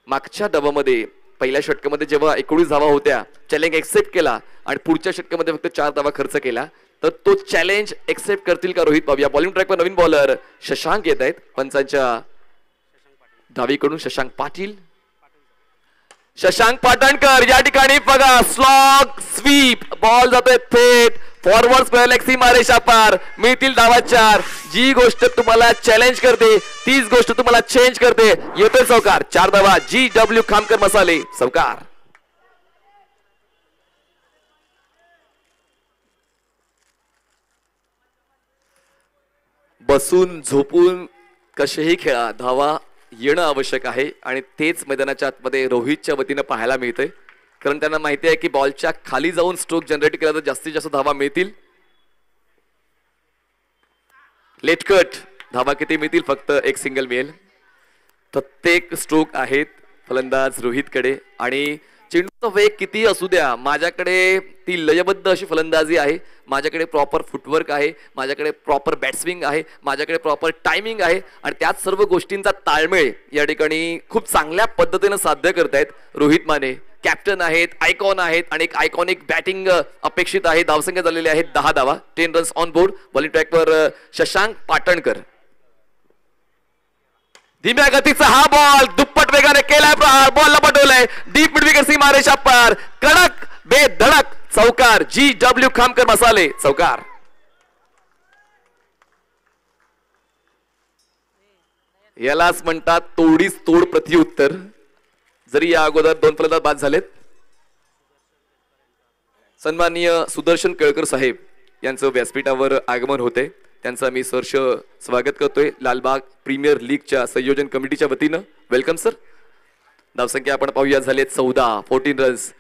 मागच्या डावामध्ये पहिल्या षटकामध्ये जेव्हा 19 धावा होत्या, चॅलेंज एक्सेप्ट केला आणि पुढच्या षटकामध्ये फक्त 4 धावा खर्च केला, तर तो चॅलेंज एक्सेप्ट करतील का रोहित? पाहूया. बॉलिंग ट्रॅकवर नवीन बॉलर शशांक येत आहेत पंचांच्या डावीकडून. शशांक पाटील, शशांक पाटणकर या ठिकाणी बघा स्लॉग स्वीप, बॉल जातोय थेट फॉरवर्ड स्क्वेअर लेग सीमारेषा पार, मिळतील धावा 4. जी गोष्ट तुम्हाला चॅलेंज करते तीच गोष्ट तुम्हाला चेंज करते. येतोय चौकार, 4 धावा. GW खामकर मसाले चौकार. बसून झोपून कसेही खेळा, धावा येणं आवश्यक आहे आणि तेच मैदानाच्या आतमध्ये रोहितच्या वतीनं पाहायला मिळतंय. कारण त्यांना माहिती आहे की बॉलच्या खाली जाऊन स्ट्रोक जनरेट केला तर जास्तीत जास्त धावा मिळतील. लेट कट, धावा किती मिळतील? फक्त एक सिंगल मिळेल. प्रत्येक स्ट्रोक आहेत फलंदाज रोहितकडे आणि चेंडूचा वेग किती असू द्या, माझ्याकडे ती लयबद्ध अशी फलंदाजी आहे, माझ्याकडे प्रॉपर फुटवर्क आहे, माझ्याकडे प्रॉपर बॅट्सविंग आहे, माझ्याकडे प्रॉपर टायमिंग आहे आणि त्याच सर्व गोष्टींचा ताळमेळ या ठिकाणी खूप चांगल्या पद्धतीनं साध्य करतायत रोहित माने. कॅप्टन आहेत, आयकॉन आहेत आणि एक आयकॉनिक बॅटिंग अपेक्षित आहे. धावसंख्या झालेली आहेत 10 धावा, 10 रन्स ऑन बोर्ड. बॉलिंग ट्रॅकवर शशांक पाटणकर. धीम्या गतीचा हा बॉल दुप्पट वेगाने केलाय प्रहार, बॉलला पटवलंय डीप मिड विकेट सीमारेषा पार, कडक बेधडक चौकार. GW खामकर मसाले चौकार. यालाच म्हणतात तोडीस तोड प्रत्युत्तर. जरी या अगोदर 2 फलंदाज बाद झालेत. सन्माननीय सुदर्शन केळकर साहेब यांचं व्यासपीठावर आगमन होते, त्यांचं मी सहर्ष स्वागत करतोय लालबाग प्रीमियर लीगच्या संयोजन कमिटीच्या वतीनं. Welcome sir. धावसंख्या आपण पाहूया झाले 14 रन्स.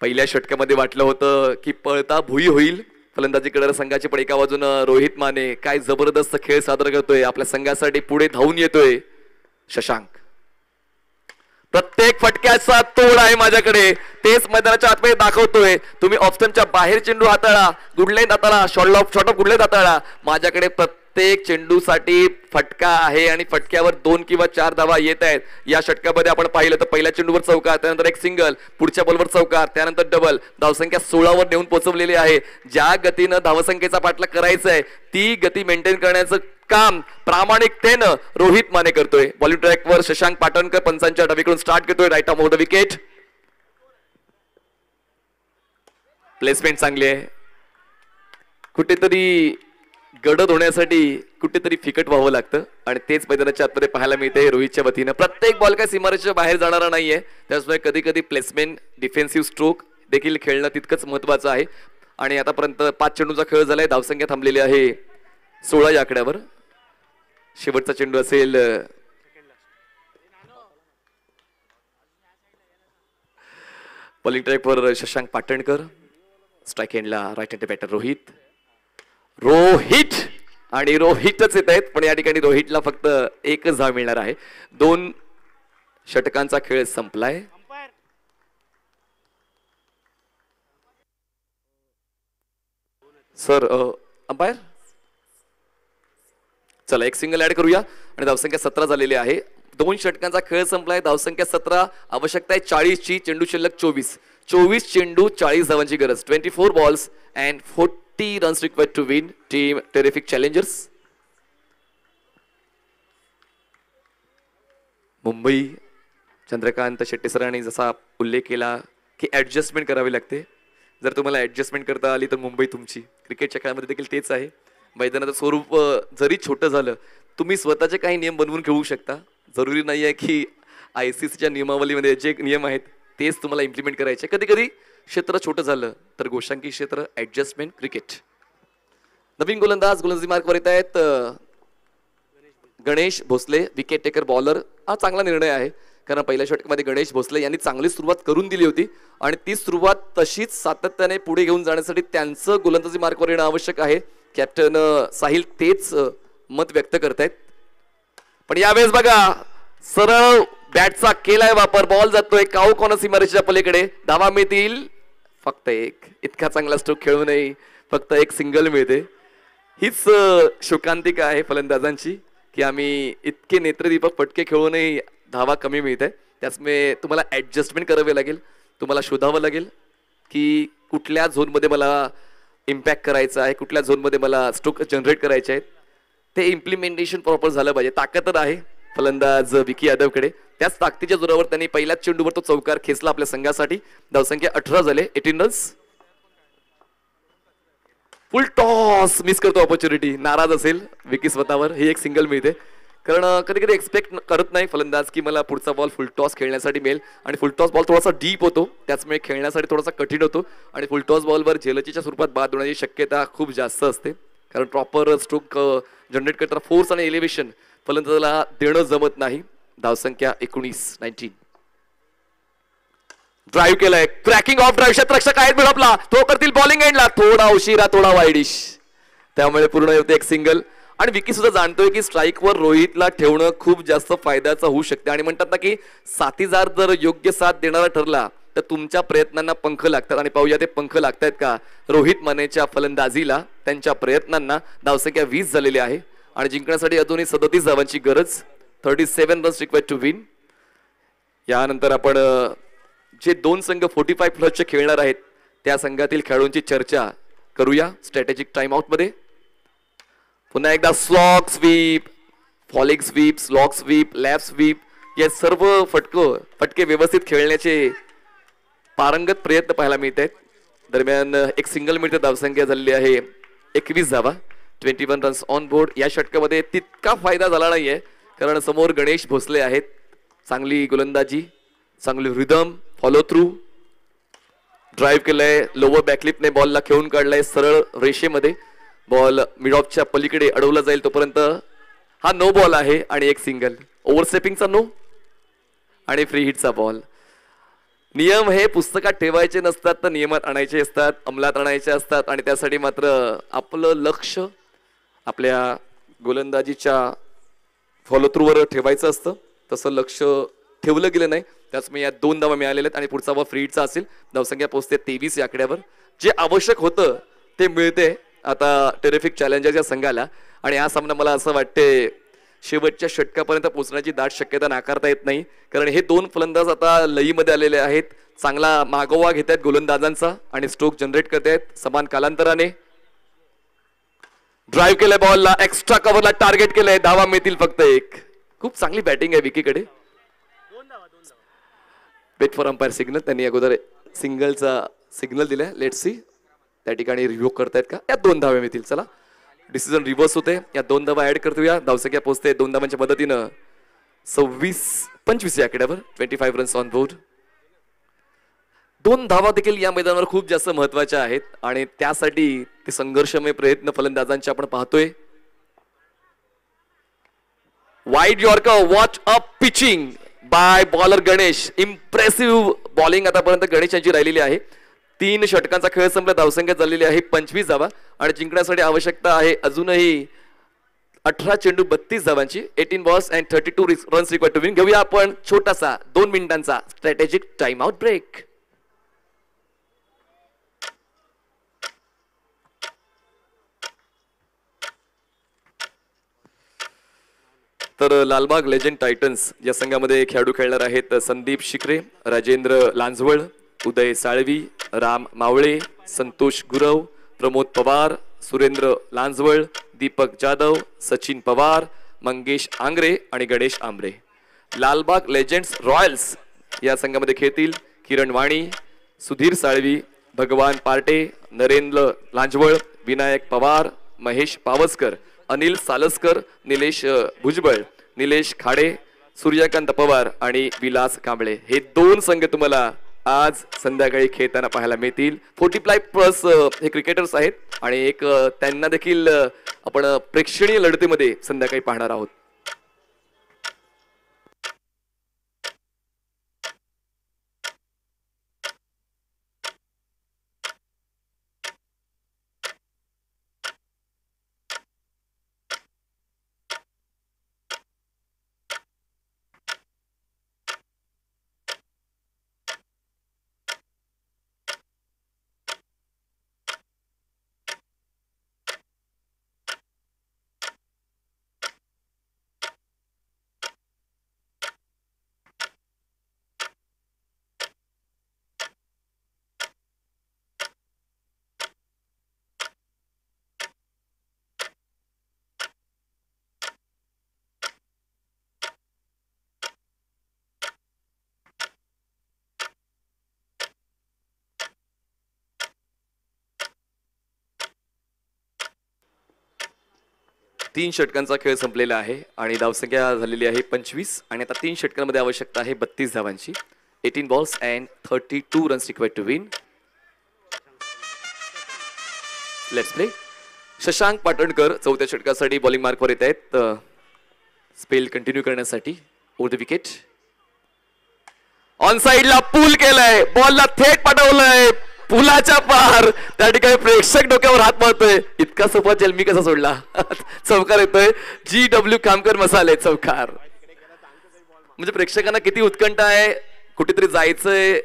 पहिल्या षटकामध्ये वाटलं होतं की पळता भुई होईल फलंदाजी करणाऱ्या संघाची, पण एका बाजूनं रोहित माने काय जबरदस्त खेळ सादर करतोय, आपल्या संघासाठी पुढे धावून येतोय शशांक. प्रत्येक फटक्याचा तोड आहे माझ्याकडे, तेच मैदानाच्या आतमध्ये दाखवतोय. तुम्ही ऑप्शनच्या बाहेर चेंडू हाताळा, गुडलेन हाताळा, शॉर्ट ऑफ गुडलेन हाताळा, माझ्याकडे प्रत्येक चेंडूसाठी फटका आहे आणि फटक्यावर 2 किंवा 4 धावा येत आहेत. या षटकामध्ये आपण पाहिलं तर पहिल्या चेंडूवर चौकार, त्यानंतर एक सिंगल, पुढच्या बॉलवर चौकार, त्यानंतर डबल. धावसंख्या 16 वर नेऊन पोहोचवलेली आहे. ज्या गतीनं धावसंख्येचा पाठलाग करायचा आहे ती गती मेंटेन करण्याचं काम प्रामाणिकतेनं रोहित माने करतोय. बॉलिंग ट्रॅकवर शशांक पाटणकर पंचांच्या डावीकडून स्टार्ट करतोय. Right off the wicket. Placement चांगली आहे. कुठेतरी गडद होण्यासाठी कुठेतरी फिकट व्हावं लागतं आणि तेच मैदानाच्या आतमध्ये पाहायला मिळते रोहितच्या वतीनं. प्रत्येक बॉल काय सीमारेषेच्या बाहेर जाणारा नाहीये, त्याचमुळे कधी कधी प्लेसमेंट, डिफेन्सिव्ह स्ट्रोक देखील खेळणं तितकंच महत्वाचं आहे. आणि आतापर्यंत 5 चेंडूचा खेळ झालाय, धावसंख्या थांबलेली आहे 16 या आकड्यावर. शेवटचा चेंडू असेल बॉलिंग ट्रॅकवर शशांक पाटणकर. स्ट्राईक एंडला राईट हँड बॅटर रोहित आणि रोहितच येत आहेत, पण या ठिकाणी रोहितला फक्त एकच धाव मिळणार आहे. 2 षटकांचा खेळ संपलाय. सर अंपायर चला एक सिंगल ऍड करूया आणि धावसंख्या 17 झालेली आहे. 2 षटकांचा खेळ संपलाय, धावसंख्या 17, आवश्यकता आहे 40 ची, चेंडू शिल्लक 24 चेंडू 40 धावांची गरज. 24 balls and 40 runs required to win. Team Terrific Challengers Mumbai. Chandrakant Shetty सरांनी जसा उल्लेख केला की ऍडजस्टमेंट करावी लागते. जर तुम्हाला ऍडजस्टमेंट करता आली तर मुंबई तुमची. क्रिकेटच्या खेळामध्ये देखील तेच आहे. मैदानाचं स्वरूप जरी छोटं झालं, तुम्ही स्वतःचे काही नियम बनवून खेळू शकता. जरुरी नाही आहे की ICCच्या नियमावलीमध्ये जे नियम आहेत तेच तुम्हाला इम्प्लिमेंट करायचे. कधी कधी क्षेत्र छोटं झालं तर गोशांकी क्षेत्र, ऍडजस्टमेंट, क्रिकेट. नवीन गोलंदाजी मार्कवर येत आहेत Ganesh Bhosale, wicket taker bowler. हा चांगला निर्णय आहे, कारण पहिल्या षटकामध्ये गणेश भोसले यांनी चांगली सुरुवात करून दिली होती आणि ती सुरुवात तशीच सातत्याने पुढे घेऊन जाण्यासाठी त्यांचं गोलंदाजी मार्कवर येणं आवश्यक आहे. कॅप्टन साहिल तेच मत व्यक्त करतायत. पण यावेळेस बघा सरळ बॅटचा केलाय वापर, बॉल जातोय काऊ कॉर्नर सीमारेषेच्या पलीकडे. धावा मिळतील फक्त 1. इतका चांगला स्ट्रोक खेळूनही फक्त 1 सिंगल मिळते. हीच शोकांतिका आहे फलंदाजांची की आम्ही इतके नेत्रदीपक फटके खेळूनही धावा कमी मिळत आहे. त्याचमुळे तुम्हाला ॲडजस्टमेंट करावे लागेल, तुम्हाला शोधावं लागेल की कुठल्या झोनमध्ये मला इम्पॅक्ट करायचं आहे, कुठल्या झोनमध्ये मला स्ट्रोक जनरेट करायचे आहेत, ते इम्प्लिमेंटेशन प्रॉपर झालं पाहिजे. ताकद तर आहे फलंदाज विकी यादवकडे, त्याच ताकदीच्या जोरावर त्यांनी पहिल्याच चेंडूवर तो चौकार खेचला आपल्या संघासाठी. धावसंख्या 18 झाले, 18 रन्स. फुल टॉस मिस करतो ऑपॉर्च्युनिटी, नाराज असेल विकी स्वतःवर. ही एक सिंगल मिळते, कारण कधी कधी एक्सपेक्ट करत नाही फलंदाज की मला पुढचा बॉल फुल टॉस खेळण्यासाठी मिळेल, आणि फुल टॉस बॉल थोडासा डीप होतो, त्याचमुळे खेळण्यासाठी थोडासा कठीण होतो, आणि फुल टॉस बॉलवर झेलचीच्या स्वरूपात बाद होण्याची शक्यता खूप जास्त असते, कारण प्रॉपर स्ट्रोक जनरेट करताना फोर्स आणि एलिव्हेशन फलंदाजाला देणं जमत नाही. धावसंख्या 19. ड्राईव्ह केलंय, क्रॅकिंग ऑफ ड्राईव्ह, क्षेत्ररक्षक आहेत मिळवला, तो करतील बॉलिंग एंडला, थोडा उशिरा थोडा वाईडिश, त्यामुळे पूर्ण होते एक सिंगल. आणि विकी सुद्धा जाणतोय की स्ट्राईकवर रोहितला ठेवणं खूप जास्त फायद्याचं होऊ शकते, आणि म्हणतात ना की साथीदार जर योग्य साथ देणारा ठरला तर तुमच्या प्रयत्नांना पंख लागतात, आणि पाहूया ते पंख लागतायत का रोहित मानेच्या फलंदाजीला, त्यांच्या प्रयत्नांना. धावसंख्या 20 झालेली आहे आणि जिंकण्यासाठी अजूनही 37 धावांची गरज. 37 रन्स रिक्वायर्ड टू विन. यानंतर आपण जे दोन संघ 45 प्लसचे खेळणार आहेत त्या संघातील खेळाडूंची चर्चा करूया स्ट्रॅटेजिक टाइम आउट मध्ये. पुन्हा एकदा slog sweep, falling sweep, slog sweep, lap sweep, या सर्व फटके व्यवस्थित खेळण्याचे पारंगत प्रयत्न पाहायला मिळत आहेत. दरम्यान एक सिंगल मिळते, धावसंख्या झालेली आहे 21 धावा, 21 रन्स ऑन बोर्ड. या षटकामध्ये तितका फायदा झाला नाहीये, कारण समोर गणेश भोसले आहेत. चांगली गोलंदाजी, चांगली रिदम, फॉलो थ्रू, ड्राईव्ह केलंय, लोवर बॅकलिपने बॉलला खेळून काढलाय सरळ रेषेमध्ये. बॉल मिड ऑफच्या पलीकडे अडवला जाईल तोपर्यंत हा नो बॉल आहे, आणि एक सिंगल. ओव्हरस्टेपिंगचा नो आणि फ्री हिटचा बॉल. नियम हे पुस्तकात ठेवायचे नसतात, तर नियमात आणायचे असतात, अंमलात आणायचे असतात, आणि त्यासाठी मात्र आपलं लक्ष आपल्या गोलंदाजीच्या फॉलो थ्रूवर ठेवायचं असतं. तसं लक्ष ठेवलं गेलं नाही, त्याचमुळे या 2 धावा मिळालेल्या आहेत, आणि पुढचा बॉल फ्री हिटचा असेल. धावसंख्या पोहोचते 23 या आकड्यावर. जे आवश्यक होतं ते मिळते आता टेरिफिक चॅलेंजर्स या संघाला, आणि हा सामना मला असं वाटते शेवटच्या षटकापर्यंत पोहोचण्याची दाट शक्यता नाकारता येत नाही, कारण हे 2 फलंदाज आता लईमध्ये आलेले आहेत. चांगला मागोवा घेत आहेत गोलंदाजांचा आणि स्ट्रोक जनरेट करत आहेत समान कालांतराने. ड्राईव्ह केलंय, बॉलला एक्स्ट्रा कव्हरला टार्गेट केलंय, धावा मिळतील फक्त एक. खूप चांगली बॅटिंग आहे विकीकडे. वेट फॉर अंपायर सिग्नल, त्यांनी अगोदर सिंगलचा सिग्नल दिलाय. लेट्स सी त्या ठिकाणी रिव्ह्यू करतायत का. या 2 धावा मिळतील. चला, डिसिजन रिव्हर्स होते, या 2 धावा ऍड करतोया. धावसंख्या पोहोचते 2 धावांच्या मदतीनं 25 या आकड्यावर, 25 रन्स ऑन बोर्ड. 2 धावा देखील या मैदानावर खूप जास्त महत्वाच्या आहेत, आणि त्यासाठी ते संघर्षमय प्रयत्न फलंदाजांचे आपण पाहतोय. Wide yorker, watch a pitching by bowler Ganesh. Impressive bowling आतापर्यंत गणेश यांची राहिलेली आहे. 3 षटकांचा खेळ संपला, धावसंख्या झालेली आहे 25 धावा, आणि जिंकण्यासाठी आवश्यकता आहे अजूनही 18 चेंडू 32 धावांची. 18 balls and 32 runs required to win. घेऊया आपण छोटासा 2 मिनिटांचा स्ट्रॅटेजिक टाइम आउट ब्रेक. तर लालबाग लेजंड टायटन्स या संघामध्ये खेळाडू खेळणार आहेत संदीप शिकरे, राजेंद्र लांजवळ, उदय साळवी, राम मावळे, संतोष गुरव, प्रमोद पवार, सुरेंद्र लांजवळ, दीपक जाधव, सचिन पवार, मंगेश आंग्रे आणि गणेश आंबरे. लालबाग लेजंड्स रॉयल्स या संघामध्ये खेळतील किरण वाणी, सुधीर साळवी, भगवान पार्टे, नरेंद्र लांजवळ, विनायक पवार, महेश पावसकर, अनिल सालसकर, निलेश भुजबळ, निलेश खाडे, सूर्यकांत पवार आणि विलास कांबळे. हे 2 संघ तुम्हाला आज संध्याकाळी खेळताना पाहायला मिळतील. 45+ हे क्रिकेटर्स आहेत, आणि एक त्यांना देखील आपण प्रेक्षणीय लढतीमध्ये संध्याकाळी पाहणार आहोत. 3 षटकांचा खेळ संपलेला आहे आणि धावसंख्या झालेली आहे 25 आणि आता 3 षटकांमध्ये आवश्यकता आहे 32 धावांची. 18 balls and 32 runs required to win. Let's play. Shashank Patankar चौथ्या षटकासाठी बॉलिंग मार्कवर येत आहेत स्पेल कंटिन्यू करण्यासाठी. Over the wicket. ऑन साइडला पूल केलाय, बॉलला थेट पाठवलंय पुलाच्या पार. त्या ठिकाणी प्रेक्षक डोक्यावर हात मारतोय. इतका सोपा चेल मी कसा सोडला. चौकार येतोय. GW खामकर मसाले चौकार. म्हणजे प्रेक्षकांना किती उत्कंठा आहे, कुठेतरी जायचंय,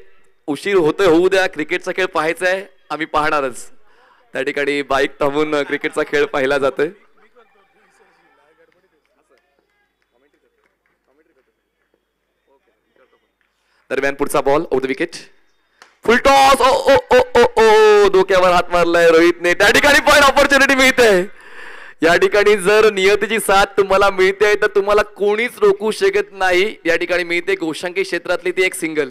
उशीर होतोय, होऊ द्या, क्रिकेटचा खेळ पाहायचा आहे, आम्ही पाहणारच. त्या ठिकाणी बाईक थांबून क्रिकेटचा खेळ पाहिला जातोय. दरम्यान पुढचा ball over the wicket. Full toss. Oh oh oh oh oh डोक्यावर हात मारलाय रोहितने. त्या ठिकाणी पॉइंट ऑपॉर्च्युनिटी मिळते. या ठिकाणी जर नियतीची साथ तुम्हाला मिळते तर तुम्हाला कोणीच रोखू शकत नाही. या ठिकाणी मिळते गोशांकी क्षेत्रातली ती एक सिंगल.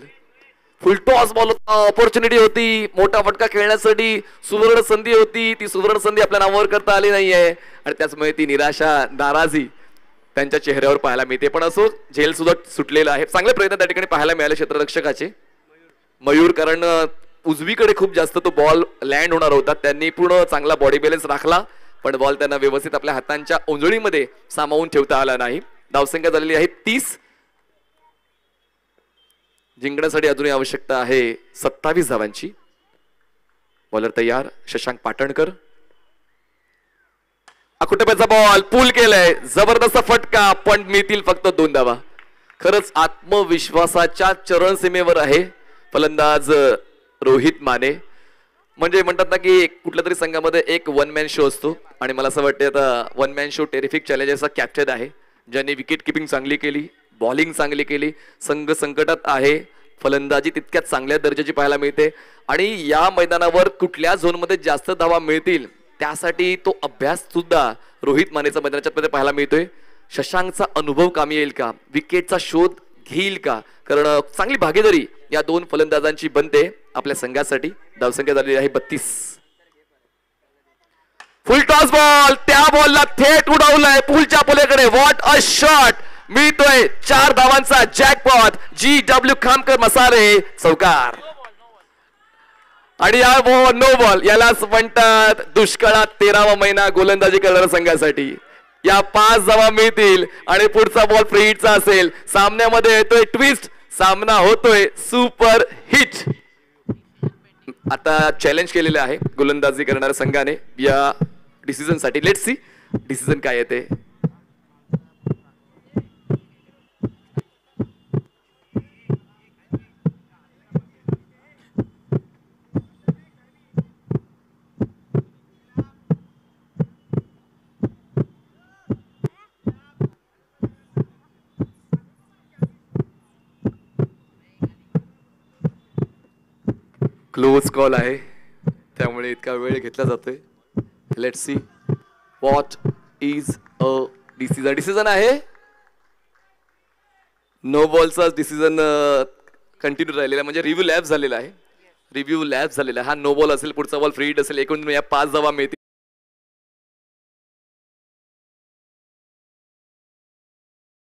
फुल टॉस बॉल होता, ऑपॉर्च्युनिटी होती, मोठा फटका खेळण्यासाठी सुवर्ण संधी होती. ती सुवर्ण संधी आपल्या नावावर करता आली नाहीये आणि त्याचमुळे ती निराशा, नाराजी त्यांच्या चेहऱ्यावर पाहायला मिळते. पण असो, झेल सुद्धा सुटलेला आहे. चांगले प्रयत्न त्या ठिकाणी पाहायला मिळाले क्षेत्ररक्षकाचे. मयूर, कारण उजवीकडे खूप जास्त तो बॉल लँड होणार होता, त्यांनी पूर्ण चांगला बॉडी बॅलन्स राखला पण बॉल त्यांना व्यवस्थित आपल्या हातांच्या ओंजळीमध्ये सामावून ठेवता आला नाही. धावसंख्या झालेली आहे 30. जिंकण्यासाठी अजूनही आवश्यकता आहे 27 धावांची. बॉलर तयार शशांक पाटणकर. अकुटप्याचा बॉल पूल केलाय, जबरदस्त फटका पण मिळतील फक्त 2 धावा. खरंच आत्मविश्वासाच्या चरणसीमेवर आहे फलंदाज रोहित माने. म्हणजे म्हणतात ना की कुठल्या तरी संघामध्ये एक 1 मॅन शो असतो आणि मला असं वाटतं आता 1 मॅन शो टेरिफिक चॅलेंजर्सचा कॅप्टन आहे, ज्यांनी विकेट किपिंग चांगली केली, बॉलिंग चांगली केली, संघ संकटात आहे, फलंदाजी तितक्याच चांगल्या दर्जाची पाहायला मिळते आणि या मैदानावर कुठल्या झोनमध्ये जास्त धावा मिळतील त्यासाठी तो अभ्यास सुद्धा रोहित मानेचा मैदानाच्या मध्ये पाहायला मिळतोय. शशांकचा अनुभव कामी येईल का, विकेटचा शोध घेईल का, कारण चांगली भागीदारी या 2 फलंदाजांची बनते आपल्या संघासाठी. धावसंख्या झालेली आहे 32. फुल टॉस बॉल, त्या बॉलला थेट उडवलाय पूलच्या पुलेकडे. What a shot. मिळतोय 4 धावांचा जॅकपॉट. GW खामकर मसाले चौकार. आणि या नो बॉल यालाच म्हणतात दुष्काळात 13वा महिना गोलंदाजी करणाऱ्या संघासाठी. या 5 धावा मिळतील आणि पुढचा बॉल फ्री हिटचा असेल. सामन्यामध्ये येतोय ट्विस्ट, सामना होतोय सुपर हिट. आता चॅलेंज केलेलं आहे गोलंदाजी करणाऱ्या संघाने या डिसिजन साठी. लेट्स सी डिसिजन काय येते. क्लोज कॉल आहे त्यामुळे इतका वेळ घेतला जातोय. Let's see what is a decision. Decision आहे नो बॉलचा डिसिजन कंटिन्यू राहिलेला, म्हणजे रिव्ह्यू लॅब झालेला आहे. रिव्ह्यू लॅब झालेला हा नो बॉल असेल, पुढचा बॉल फ्री हिट असेल. एकूण या 5 धावा मिळतील.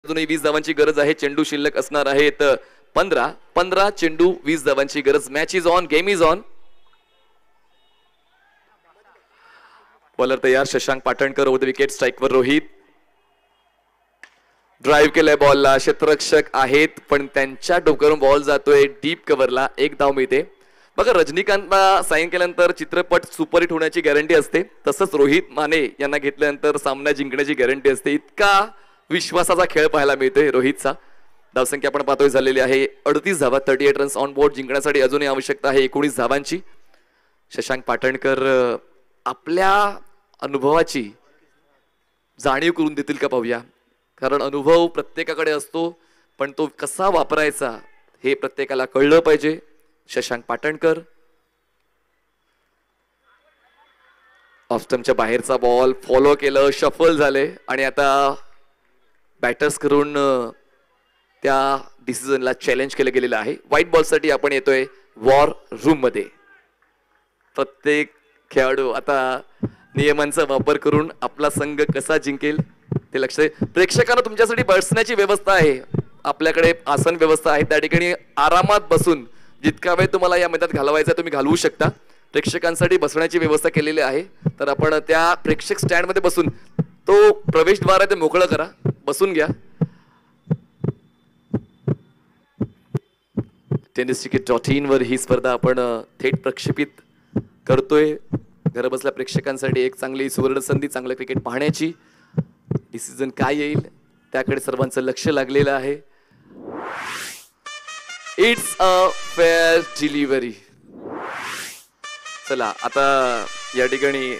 अजूनही 20 धावांची गरज आहे. चेंडू शिल्लक असणार आहेत 15 चेंडू 20 धावांची गरज. Match is on, game is on. Bowler तयार Shashank Patankar. Over the wicket. स्ट्राईकवर रोहित. ड्राईव्ह केलाय बॉलला, क्षेत्ररक्षक आहेत पण त्यांच्या डोक्यावरून बॉल जातोय डीप कव्हरला. 1 धाव मिळते. बघा, रजनीकांतला साईन केल्यानंतर चित्रपट सुपरहिट होण्याची गॅरंटी असते, तसंच रोहित माने यांना घेतल्यानंतर सामना जिंकण्याची गॅरंटी असते. इतका विश्वासाचा खेळ पाहायला मिळतोय रोहितचा. धावसंख्या आपण पाहतोय झालेली आहे 38 धावा. 38 रन्स ऑन बोर्ड. जिंकण्यासाठी अजूनही आवश्यकता आहे 19 धावांची. शशांक पाटणकर आपल्या अनुभवाची जाणीव करून देतील का पाहूया, कारण अनुभव प्रत्येकाकडे असतो पण तो कसा वापरायचा हे प्रत्येकाला कळलं पाहिजे. शशांक पाटणकर. ऑफ स्टंपच्या बाहेरचा बॉल फॉलो केलं, शफल झाले आणि आता बॅटर्स करून त्या डिसिजनला चॅलेंज केलं गेलेलं आहे. व्हाईट बॉलसाठी आपण येतोय वॉर रूम मध्ये. प्रत्येक खेळाडू आता नियमांचा वापर करून आपला संघ कसा जिंकेल ते लक्ष. प्रेक्षकांना तुमच्यासाठी बसण्याची व्यवस्था आहे, आपल्याकडे आसन व्यवस्था आहे. त्या ठिकाणी आरामात बसून जितका वेळ तुम्हाला या मैदानात घालवायचा तुम्ही घालवू शकता. प्रेक्षकांसाठी बसण्याची व्यवस्था केलेली आहे. तर आपण त्या प्रेक्षक स्टँड मध्ये बसून तो प्रवेशद्वार आहे ते मोकळं करा, बसून घ्या. TennisTicket.in वर ही स्पर्धा आपण थेट प्रक्षेपित करतोय. घर बसल्या प्रेक्षकांसाठी एक चांगली सुवर्ण संधी चांगलं क्रिकेट पाहण्याची. डिसिजन काय येईल त्याकडे सर्वांचं लक्ष लागलेलं आहे. It's a fair delivery. चला आता या ठिकाणी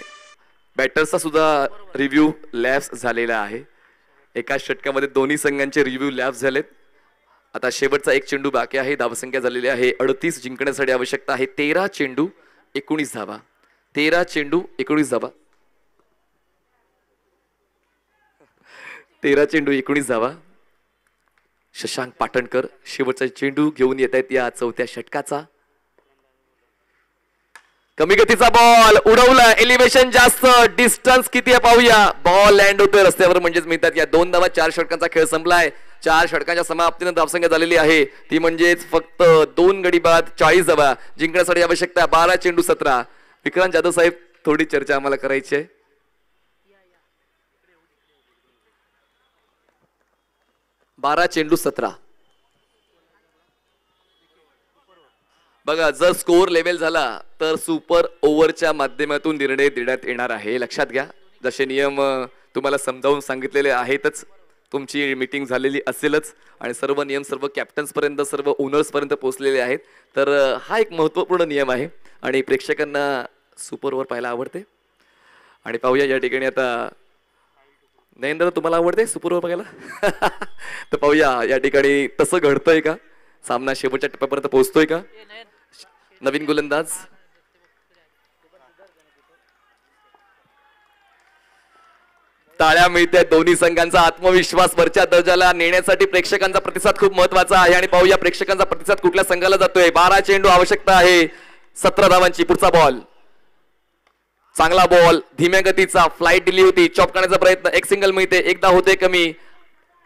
बॅटर्सचा सुद्धा रिव्ह्यू लॅप्स झालेला आहे. एका षटकामध्ये दोन्ही संघांचे रिव्ह्यू लॅप्स झालेत. आता शेवटचा एक चेंडू बाकी आहे. धावसंख्या झालेली आहे 38. जिंकण्यासाठी आवश्यकता आहे 13 चेंडू 19 धावा. 13 चेंडू 19 धावा. 13 चेंडू 19 धावा. शशांक पाटणकर शेवटचा चेंडू घेऊन येत आहेत या चौथ्या षटकाचा. कमी गतीचा बॉल उडवला. एलिव्हेशन जास्त, डिस्टन्स किती आहे पाहूया. बॉल लँड होतोय रस्त्यावर म्हणजेच मिळतात या 2 धावा. 4 षटकांचा खेळ संपलाय. 4 षटकांच्या समाप्तीने धावसंख्या झालेली आहे ती म्हणजेच फक्त 2 गडी बाद 40 धावा. जिंकण्यासाठी आवश्यकता 12 चेंडू 17. विक्रांत जाधव साहेब थोडी चर्चा आम्हाला करायची आहे. 12 चेंडू 17. बघा जर स्कोर लेव्हल झाला तर सुपर ओव्हरच्या माध्यमातून निर्णय देण्यात येणार आहे. लक्षात घ्या, जसे नियम तुम्हाला समजावून सांगितलेले आहेतच. तुमची मीटिंग झालेली असेलच आणि सर्व नियम सर्व कॅप्टन्स पर्यंत सर्व ओनर्स पर्यंत पोहोचलेले आहेत. तर हा एक महत्त्वपूर्ण नियम आहे आणि प्रेक्षकांना सुपर ओव्हर पाहायला आवडते. आणि पाहूया या ठिकाणी आता नरेंद्र तुम्हाला आवडते सुपर ओव्हर बघायला तर पाहूया या ठिकाणी तसं घडतंय का, सामना शेवटच्या टप्प्यापर्यंत पोहोचतोय का. नवीन गोलंदाज टाळ्या मिळते. दोन्ही संघांचा आत्मविश्वास वरच्या दर्जाला नेण्यासाठी प्रेक्षकांचा प्रतिसाद खूप महत्वाचा आहे. आणि पाहूया प्रेक्षकांचा प्रतिसाद कुठल्या संघाला जातोय. 12 चेंडू आवश्यकता आहे 17 धावांची. पुढचा बॉल चांगला बॉल धीम्या गतीचा. फ्लाईट दिली होती, चॉप करण्याचा प्रयत्न. एक सिंगल मिळते, एकदा होते कमी.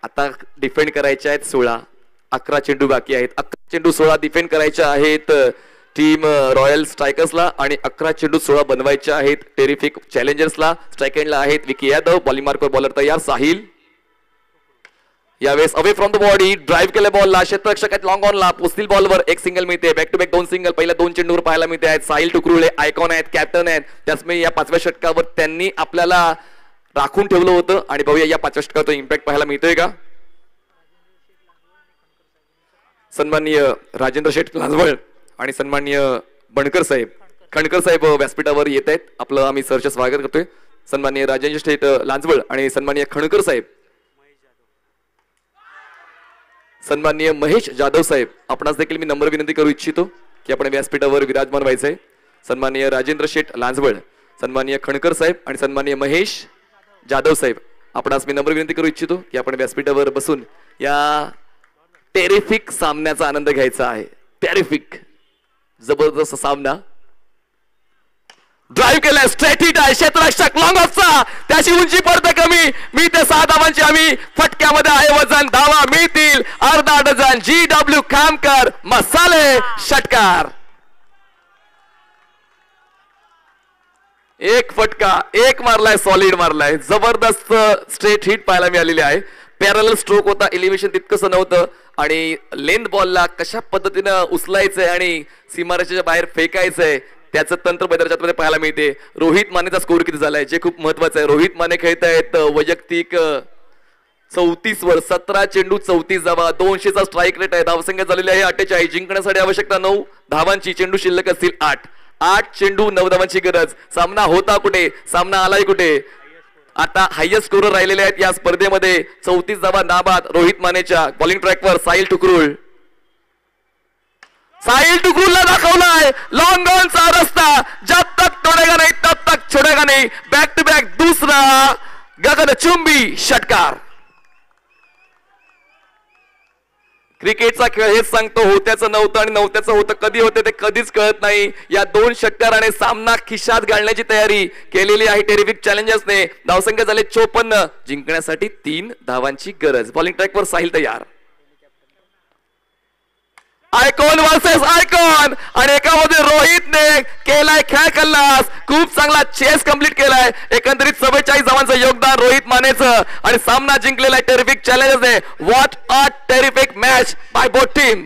आता डिफेंड करायचे आहेत 16. 11 चेंडू बाकी आहेत. 11 चेंडू 16 डिफेंड करायच्या आहेत टीम रॉयल स्ट्रायकर्सला आणि 11 चेंडू 16 बनवायचे आहेत टेरिफिक चॅलेंजर्सला. स्ट्राईक एंडला आहेत विकी यादव. बॉलिंग मार्कवर बॉलर तयार साहिल. यावेळेस away from the body drive केल्या बॉलला. क्षेत्ररक्षक आहेत लॉंग ऑनला. पोस्टिल बॉलवर एक सिंगल मिळते. बॅक टू बॅक 2 सिंगल पहिल्या 2 चेंडूवर पाहायला मिळते आहेत. साहिल टुकरुळे आयकॉन आहेत, कॅप्टन आहेत. त्याचमुळे या 5व्या षटकावर त्यांनी आपल्याला राखून ठेवलं होतं आणि बघूया या 5व्या षटकावर तो इम्पॅक्ट पाहायला मिळतोय का. सन्माननीय राजेंद्र शेठ लांजवळ आणि सन्माननीय बनकर साहेब खणकर साहेब व्यासपीठावर येत आहेत. आपलं आम्ही सरचे स्वागत करतोय. सन्माननीय राजेंद्र शेठ लांजवळ आणि सन्माननीय खणकर साहेब. सन्माननीय महेश जाधव साहेब आपणास देखील मी नम्र विनंती करू इच्छितो की आपण व्यासपीठावर विराजमान व्हायचंय. सन्माननीय राजेंद्र शेठ लांजवळ, सन्माननीय खणकर साहेब आणि सन्माननीय महेश जाधव साहेब आपणास मी नम्र विनंती करू इच्छितो की आपण व्यासपीठावर बसून या टेरिफिक सामन्याचा आनंद घ्यायचा आहे. टेरिफिक जबरदस्त सामना. ड्राईव्ह केलाय, स्ट्रेट हिट आहे. क्षेत्ररक्षक लॉंग ऑफचा, त्याची उंची पडते कमी. मी ते 6 धावांची आम्ही फटक्यामध्ये आहे वजन. धावा मिळतील अर्धा डझन. GW खामकर मसाले षटकार. एक फटका एक मारलाय, सॉलिड मारलाय. जबरदस्त स्ट्रेट हिट पाहायला मिळालेली आहे. पॅरलल स्ट्रोक होता, एलिव्हेशन तितकंसं नव्हतं आणि लेंथ बॉलला कशा पद्धतीनं उचलायचंय आणि सीमारेषेच्या बाहेर फेकायचंय त्याचं तंत्र मैदानामध्ये पाहायला मिळते. रोहित मानेचा स्कोर किती झालाय जे खूप महत्वाचं आहे. रोहित माने खेळत आहेत वैयक्तिक 34 वर. 17 चेंडू 34 धावा. 200चा स्ट्राईक रेट आहे. धावसंख्या झालेली आहे 48. जिंकण्यासाठी आवश्यकता 9 धावांची. चेंडू शिल्लक असतील 8 चेंडू 9 धावांची गरज. सामना होता कुठे, सामना आलाय कुठे. आता हायएस्ट स्कोरर राहिलेले आहेत या स्पर्धेमध्ये. 34 धावा नाबाद रोहित मानेच्या. बॉलिंग ट्रॅकवर साहिल टुकरुळ. साहिल टुकरुलला दाखवलाय लॉंग ऑनचा रस्ता. जब तक तोडेगा नहीं तब तक छोडेगा नहीं. बॅक टू बॅक दुसरा गगनचुंबी षटकार. क्रिकेटचा खेळ हेच सांगतो, होत्याचं नव्हतं आणि नव्हत्याचं होतं. कधी होते ते कधीच कळत नाही. या 2 षटकाराने सामना खिशात घालण्याची तयारी केलेली आहे टेरिफिक चॅलेंजर्सने. धावसंख्या झाले 54, जिंकण्यासाठी 3 धावांची गरज. बॉलिंग ट्रॅकवर साहिल तयार. आयकॉन वर्सेस आयकॉन आणि एकामध्ये रोहितने केलाय खेळ खल्लास. खूप चांगला चेस कंप्लीट केलाय. एकंदरीत 44 धावांचं योगदान रोहित मानेचं आणि सामना जिंकलेला आहे टेरिफिक चॅलेंजर्सने. What a terrific match by both team.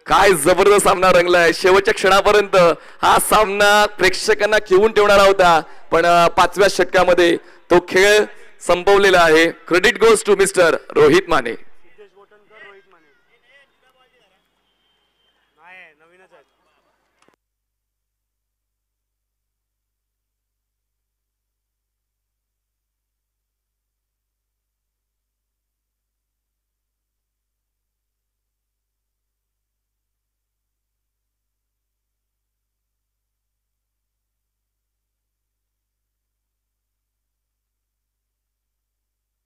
काय जबरदस्त सामना रंगलाय. शेवटच्या क्षणापर्यंत हा सामना प्रेक्षकांना खिळवून ठेवणारा होता, पण 5व्या षटकामध्ये तो खेळ संपवलेला आहे. Credit goes to mister Rohit Mane.